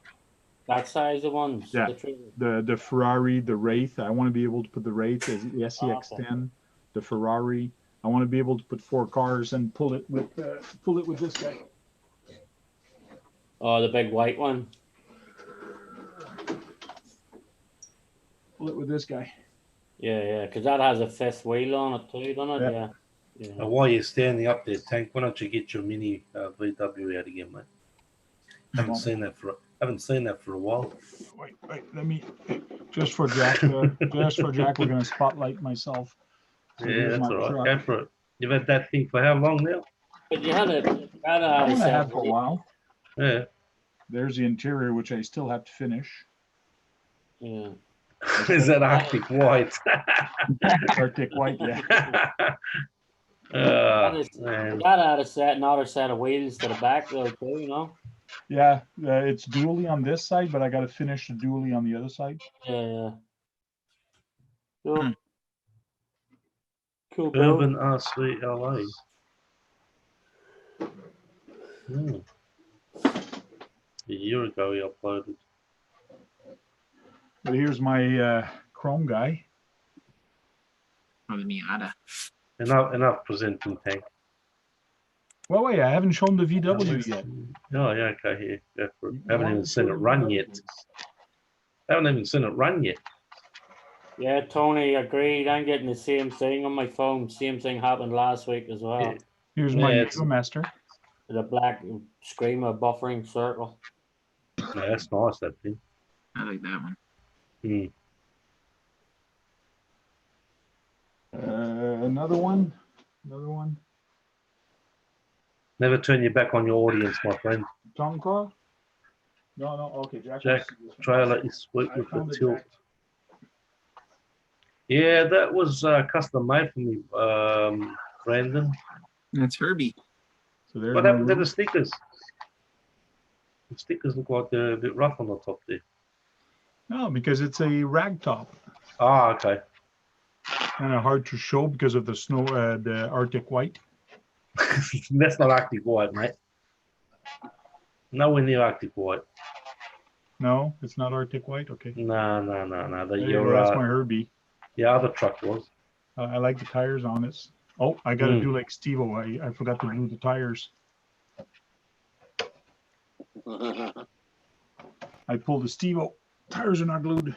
that size of ones. Yeah, the trailer? the Ferrari, the Wraith. I want to be able to put the Wraith, the SCX10, the Ferrari. I want to be able to put 4 cars and pull it with this guy. Oh, the big white one. Pull it with this guy. Yeah, because that has a 5th wheel on it too, doesn't it? Yeah. Yeah. And while you're standing up there, Tank, why don't you get your mini VW out again, mate? Haven't seen that for a while. Wait, let me just for Jack. We're going to spotlight myself. So Yeah, that's all right. Go for it. You've had that thing for how long now? But you had it. I had for a while. Yeah. There's the interior, which I still have to finish. Yeah. Is that Arctic White? Arctic White, yeah. Man. That had a set, another set of wheels to the back though too, you know. Yeah, it's dually on this side, but I got to finish the dually on the other side. Yeah. Cool. Cool. Urban RC LA. A year ago he uploaded. But here's my Chrome guy. Probably Miata. Enough presenting, Tank. Well, wait, I haven't shown the VW yet. Oh, yeah, okay, here. Go for it. Haven't even seen it run yet. Yeah, Tony, agreed. I'm getting the same thing on my phone. Same thing happened last week as well. Yeah. Here's my Master. The black screamer buffering circle. No, that's nice, that thing. I like that one. Another one. Never turn your back on your audience, my friend. Tom Claw? No, okay, Jack. Jack, trailer is sweet with the tilt. Jack. Yeah, that was custom made for me, Brandon. That's Herbie. So there's What my happened to the roof. stickers? The stickers look like they're a bit rough on the top there. No, because it's a rag top. Ah, okay. Kind of hard to show because of the snow, the Arctic white. That's not Arctic white, mate. Nowhere near Arctic white. No, it's not Arctic white. Okay. No. There you go. That's my Herbie. The other truck was. I like the tires on it. Oh, I got to do like Steve-O. I forgot to glue the tires. I pulled the Steve-O. Tires are not glued.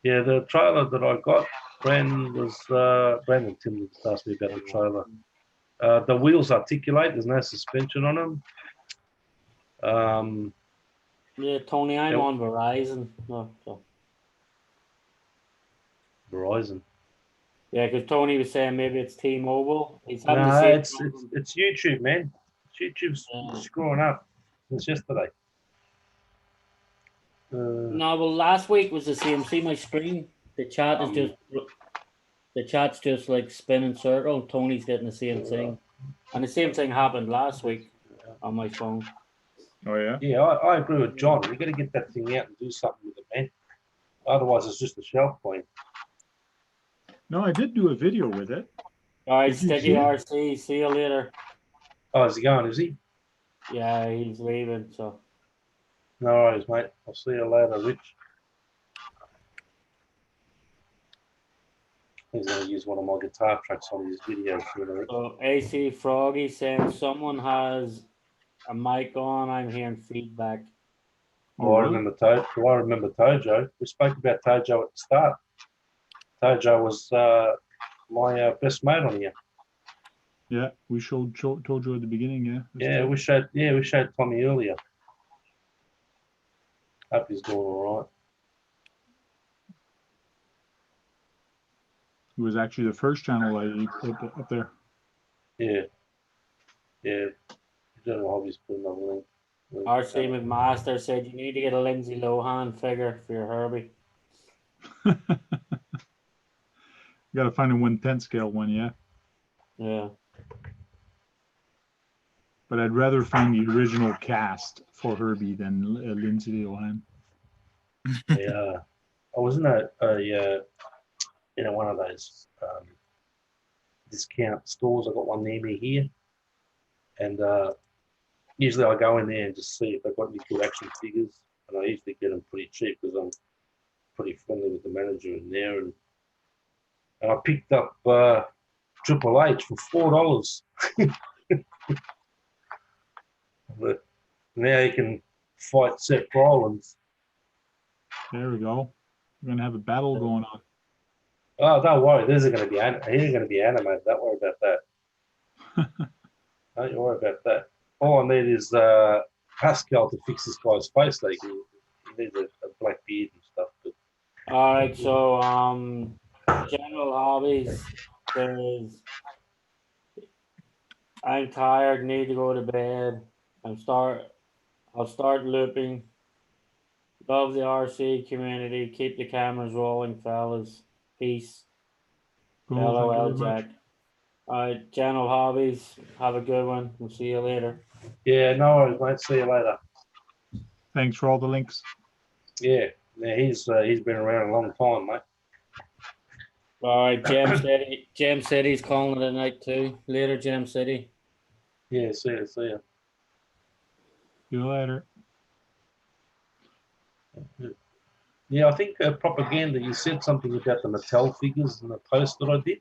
Yeah, the trailer that I got, Brandon Tim asked me about the trailer. The wheels articulate. There's no suspension on them. Yeah, Tony, I'm on Verizon. No, so. Verizon. Yeah, because Tony was saying maybe it's T-Mobile. He's having No, the same it's problem. it's YouTube, man. YouTube's screwing up since yesterday. No, well, last week was the same. See my screen? The chat's just like spinning circle. Tony's getting the same thing, and the same thing happened last week on my phone. Oh yeah. Yeah, I agree with John. We got to get that thing out and do something with it, man. Otherwise, it's just a shelf point. No, I did do a video with it. All right, Did you Sticky see it? RC. See you later. Oh, is he going? Is he? Yeah, he's leaving. So. No worries, mate. I'll see you later, Rich. He's going to use one of my guitar tracks on his video. So AC Froggy saying someone has a mic on. I'm hearing feedback. Do I remember Tojo? We spoke about Tojo at the start. Tojo was my best mate on here. Yeah, we told you at the beginning. Yeah. Yeah, we showed Tommy earlier. Hope he's doing all right. It was actually the first channel I put up there. Yeah. General Hobbies put another link. RC McMaster said you need to get a Lindsay Lohan figure for your Herbie. You got to find a 1/10 scale one, yeah. Yeah. But I'd rather find the original cast for Herbie than Lindsay Lohan. Yeah, I was in one of those discount stores. I got one near me here, and usually I go in there and just see if they've got any good action figures, and I usually get them pretty cheap because I'm pretty friendly with the manager in there, and I picked up Triple H for $4. But now you can fight Seth Rollins. There we go. We're gonna have a battle going on. Oh, don't worry. He's going to be animated. Don't worry about that. Don't you worry about that. All I need is Pascal to fix this guy's face. Like he needs a black beard and stuff. But... All right, so General Hobbies says I'm tired, need to go to bed. I'll start looping. Love the RC community. Keep the cameras rolling, fellas. Peace. Cool, LOL, thank you very Jack. All right, General Hobbies. Have a good one. We'll see you later. Yeah, no worries, mate. See you later. Thanks for all the links. Yeah, he's been around a long time, mate. All right, Gem City's calling it a night too. Later, Gem City. Yeah, see you. See you later. Yeah, I think propaganda. You said something about the Mattel figures in the post that I did.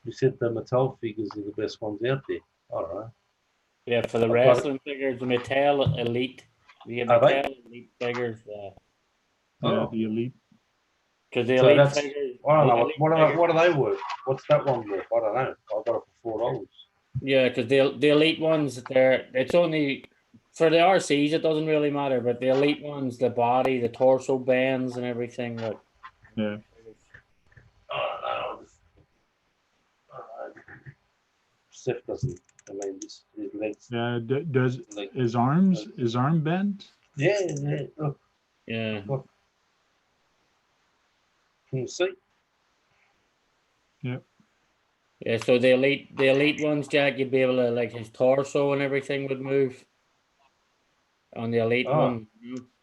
You said the Mattel figures are the best ones out there. All right. Yeah, for the wrestling figures, the Mattel Elite. The Mattel Elite figures. Yeah, the Elite. Because the Elite figures. I don't know. What are they worth? What's that one worth? I don't know. I got it for $4. Yeah, because the Elite ones, it's only for the RCs, it doesn't really matter, but the elite ones, the body, the torso bends and everything. Like, Yeah. Oh, no. Seth doesn't. I mean, his legs. Yeah. Does Like, his arm bent? yeah, yeah. Look, yeah. look. Can you see? Yeah. Yeah, so the elite ones, Jack, you'd be able to, like, his torso and everything would move on the elite one.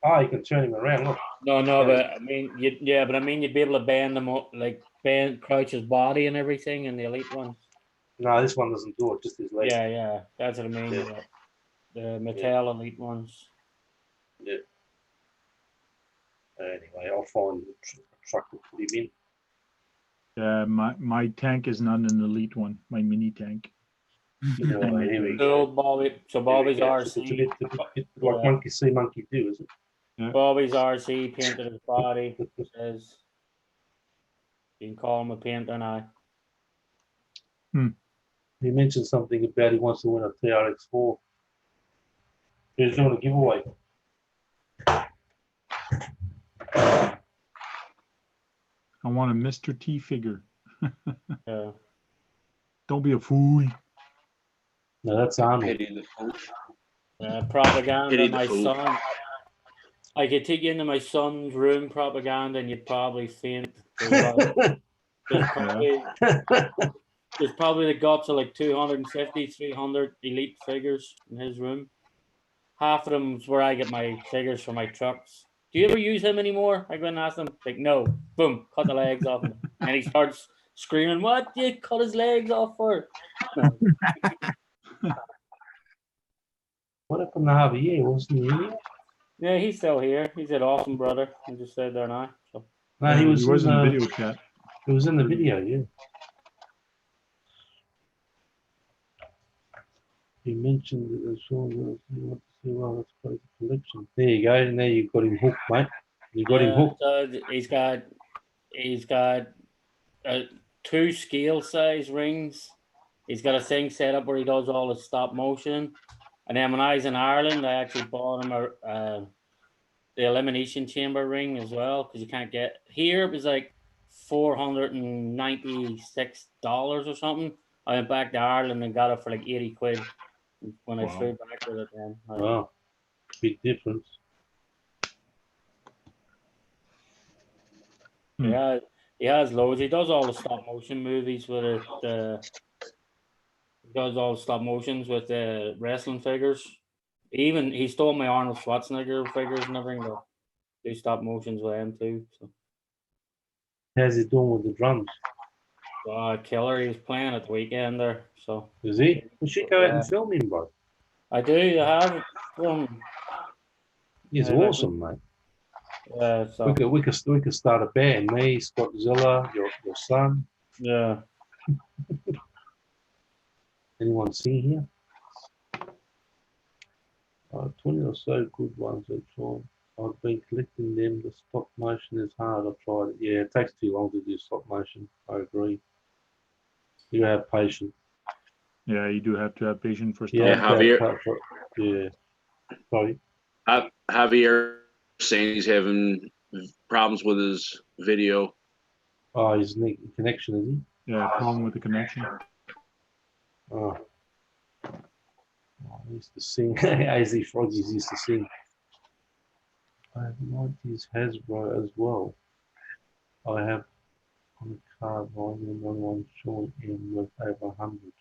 Oh, you can turn him around. Look. No, but I mean, you'd be able to bend them up, like crouch his body and everything in the elite ones. No, this one doesn't do it. Just his legs. Yeah, that's what I mean. Yeah. The Mattel elite ones. Yeah. Anyway, I'll find a truck to put him in. Yeah. My tank is not an elite one. My mini tank. Yeah, here we go. Bobby's Here we go. RC. It's a bit like monkey see, monkey do, is it? Yeah. Bobby's RC painted his body. Says you can call him a painter now. He mentioned something about he wants to win a TRX4. He's doing a giveaway. I want a Mr. T figure. Yeah. Don't be a fool. No, that's Arnold. Pity the fool. Propaganda. Pity the My fool. son. I could take you into my son's room, propaganda, and you'd probably faint. There's probably the guts of like 250, 300 elite figures in his room. Half of them is where I get my figures for my trucks. Do you ever use him anymore? I go and ask him, like, no. Boom, cut the legs off him. And he starts screaming, what do you cut his legs off for? No. What happened to Javier? Wasn't he here? Yeah, he's still here. He's an awesome brother. I just said there now. So. No, he was in the video chat. He was in the video, yeah. He mentioned that there's someone who wants to see, well, that's quite a collection. There you go, and there you've got him hooked, mate. You got him hooked. So he's got 2 scale size rings. He's got a thing set up where he does all the stop motion. And then when I was in Ireland, I actually bought him the elimination chamber ring as well, because you can't get here. It was like $496 or something. I went back to Ireland and got it for like 80 quid when I flew back with it. Then wow, big difference. Yeah, he has loads. He does all the stop motion movies with it. He does all the stop motions with the wrestling figures. Even he stole my Arnold Schwarzenegger figures and everything. To do stop motions with him too. So. How's he doing with the drums? Killer. He was playing at the weekend there. So is he? We should go out and film him, bro. I do. I have some. He's awesome, mate. Yeah, so we could start a band. Me, Scott Zilla, your son. Yeah. Anyone sing here? 20 or so good ones each one. I've been collecting them. The stop motion is hard. I've tried it. Yeah, it takes too long to do stop motion. I agree. You have patience. Yeah, you do have to have patience for stop. Yeah, Javier. Yeah. Sorry. Javier saying he's having problems with his video. Oh, his connection, is he? Yeah, problem with the connection. Oh. I used to sing. AZ Froggies used to sing. I have 90s Hasbro as well. I have on the card one Sean M with over 100.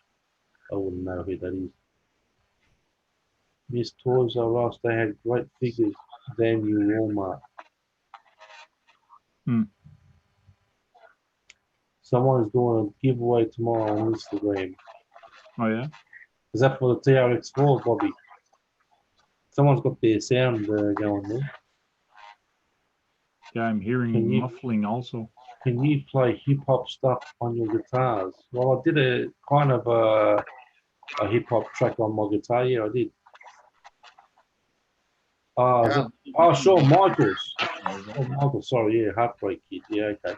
I wouldn't know who that is. Miss Toys R Us, they had great figures. Damn you, Walmart. Someone's doing a giveaway tomorrow on Instagram. Oh, yeah? Is that for the TRX4, Bobby? Someone's got their sound going there. Yeah, I'm hearing muffling also. Can you play hip-hop stuff on your guitars? Well, I did a kind of a hip-hop track on my guitar. Yeah, I did. Shawn Michaels. Oh, Michael, sorry, yeah, Heartbreak Kid. Yeah, okay.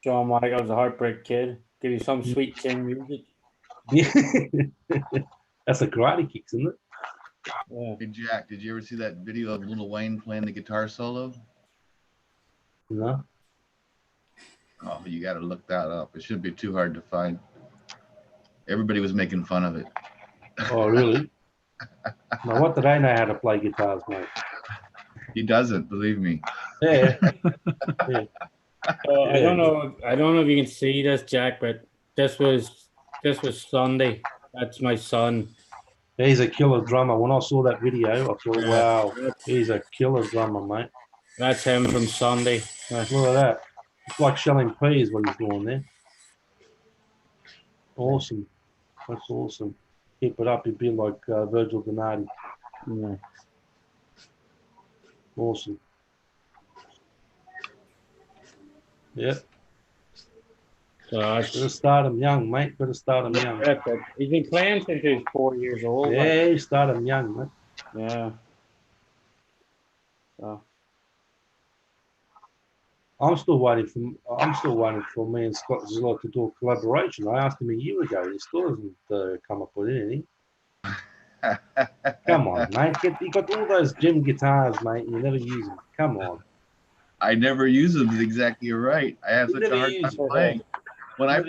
Shawn Michaels, a Heartbreak Kid. Give you some sweet chin music. Yeah. That's a Karate Kicks, isn't it? Yeah. Hey Jack, did you ever see that video of Lil Wayne playing the guitar solo? No. Oh, you got to look that up. It shouldn't be too hard to find. Everybody was making fun of it. Oh, really? Now, what do they know how to play guitars, mate? He doesn't, believe me. Yeah. Yeah. I don't know. I don't know if you can see this, Jack, but this was Sunday. That's my son. He's a killer drummer. When I saw that video, I thought, Yeah. wow, he's a killer drummer, mate. That's him from Sunday. Look at that. It's like shelling peas what he's doing there. Awesome. That's awesome. Keep it up. You'd be like Virgil Donati. Yeah. Awesome. Yep. So Better start him young, mate. Better start him young. he's been playing since he was 4 years old. Yeah, start him young, mate. Yeah. So. I'm still waiting for me and Scott Zillow to do a collaboration. I asked him a year ago. He still hasn't come up with anything. Come on, mate. You got all those gym guitars, mate, and you never use them. Come on. I never use them exactly right. I have such a hard time playing. When I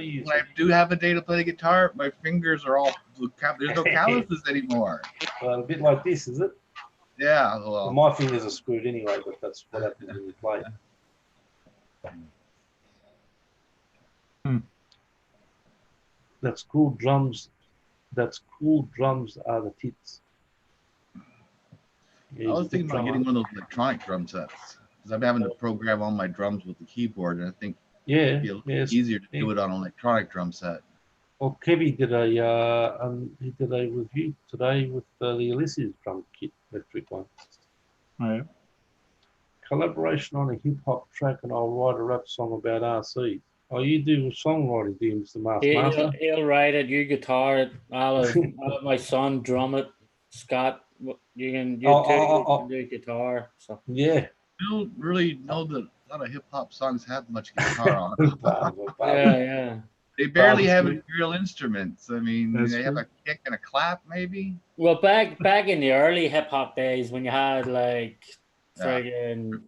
do have a day to play the guitar, my fingers are all, there's no calluses anymore. Well, a bit like this, is it? Yeah. Well, my fingers are screwed anyway, but that's what happens when you play. That's cool drums. That's cool drums are the tits. I was thinking about getting one of those electronic drum sets because I'm having to program all my drums with the keyboard, and I think it'd be a little easier to do it on an electronic drum set. Well, Kevy did a review today with the Ulysses drum kit, electric one. Oh, yeah. Collaboration on a hip hop track, and I'll write a rap song about RC. Oh, you do songwriting, do you, Mr. Master? He'll write it. You guitar it. I'll have my son drum it. Scott, you can do guitar. So yeah. I don't really know that a lot of hip hop songs have much guitar on them. yeah. They barely have any real instruments. I mean, they have a kick and a clap, maybe. Well, back in the early hip hop days, when you had like friggin'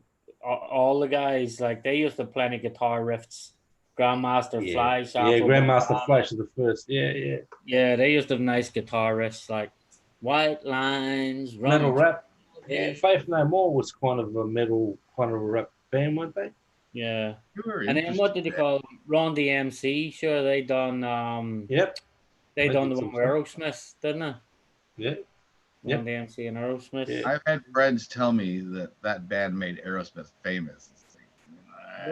all the guys, like they used to play any guitar riffs. Grandmaster Flash. Yeah, Grandmaster Flash is the first. Yeah. Yeah, they used to have nice guitar riffs like White Lines, metal rap. Yeah, Faith No More was kind of a metal kind of a rap band, weren't they? Yeah. Sure, and then what did they call Ron DMC? Sure, they done they done the one with Aerosmith, didn't they? Yeah. Ron DMC and Aerosmith. Yeah. I've had friends tell me that band made Aerosmith famous.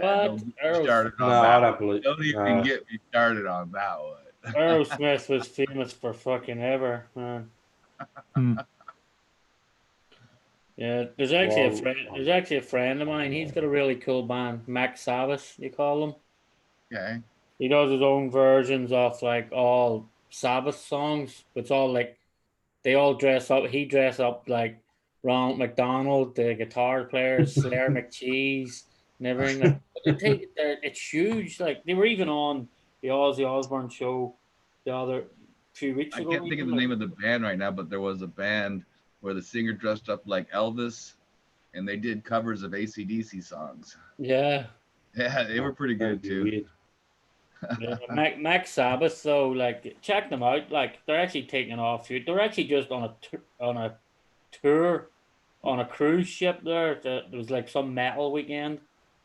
What? I don't believe. Don't even get me started on that one. Aerosmith was famous for fucking ever, man. Yeah, there's actually a friend of mine. He's got a really cool band, Max Sabbath, you call him. Okay. He does his own versions of like all Sabbath songs. It's all like they all dress up. He dress up like Ronald McDonald, the guitar player, Slayer McCheese. And everything. It's huge. Like they were even on the Ozzy Osbourne show the other few weeks ago. I can't think of the name of the band right now, but there was a band where the singer dressed up like Elvis, and they did covers of AC/DC songs. Yeah. Yeah, they were pretty good too. Yeah, Max Sabbath. So like, check them out. Like they're actually taking off. They're actually just on a tour on a cruise ship. There was like some metal weekend.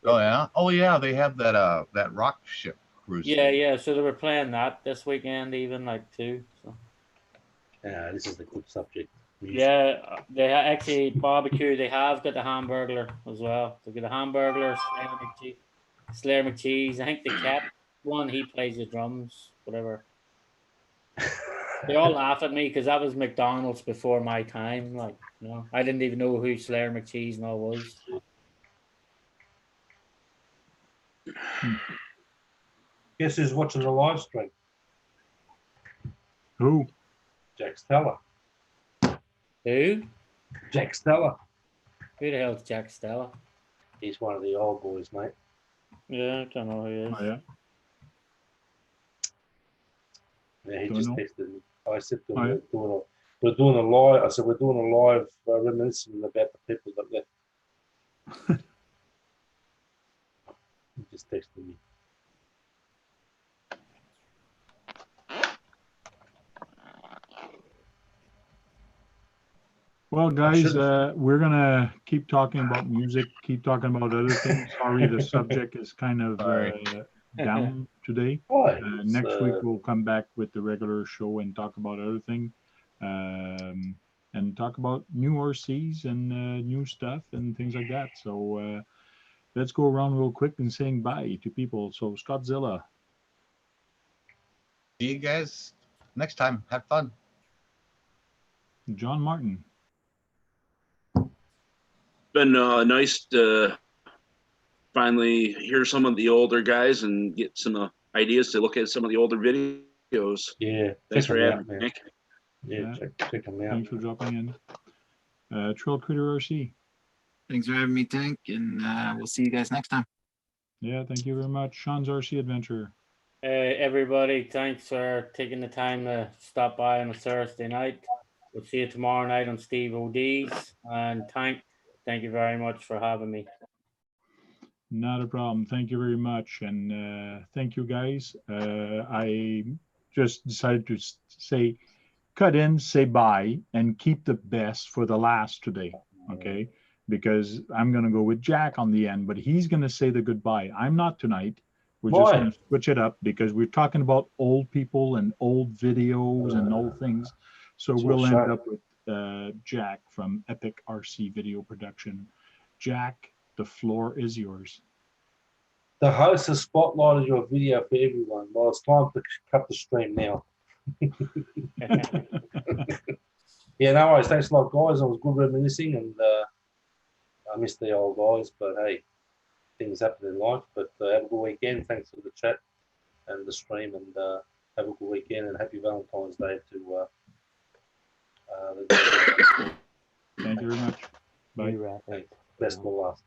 Oh yeah, they have that rock ship cruise. Yeah. So they were playing that this weekend, even like too. So. Yeah, this is a good subject. Yeah, they actually barbecue. They have got the Hamburglar as well. They got the Hamburglar, Slayer McCheese. I think the Cat one. He plays the drums, whatever. They all laugh at me because that was McDonald's before my time. Like, I didn't even know who Slayer McCheese and all was. Guess who's watching the live stream? Who? Jack Stella. Who? Jack Stella. Who the hell's Jack Stella? He's one of the old boys, mate. Yeah, I don't know who he is. Oh, yeah. Yeah, he just texted me. I said to him, we're doing a live. I said we're doing a live reminiscing about the people that left. He just texted me. Well, guys, should've- we're gonna keep talking about music, keep talking about other things. Sorry, the subject is kind of down today. Why? Next week we'll come back with the regular show and talk about other things, and talk about new RCs and new stuff and things like that. So let's go around real quick and saying bye to people. So Scottzilla, See you guys next time. Have fun. John Martin, Been nice to finally hear some of the older guys and get some ideas to look at some of the older videos. Yeah. Thanks check for 'em having out, me, man. Nick. Yeah, check them out. thanks for dropping in. Trail Critter RC. Thanks for having me, Tank, and we'll see you guys next time. Yeah, thank you very much. Sean's RC Adventure. Hey, everybody, thanks for taking the time to stop by on a Thursday night. We'll see you tomorrow night on Steve O'D's. And thank you very much for having me. Not a problem. Thank you very much. And thank you, guys. I just decided to say, cut in, say bye, and keep the best for the last today. Okay. Because I'm going to go with Jack on the end, but he's going to say the goodbye. I'm not tonight. We're just Why? going to switch it up because we're talking about old people and old videos and old things. So It's we'll your end show. up with Jack from Epic RC Video Production. Jack, the floor is yours. The host has spotlighted your video for everyone. Well, it's time to cut the stream now. Yeah, no worries. Thanks a lot, guys. It was good reminiscing, and I miss the old guys, but hey, things happen in life. But have a good weekend. Thanks for the chat and the stream, and have a good weekend and happy Valentine's Day to Thank you very much. Bye. best for last.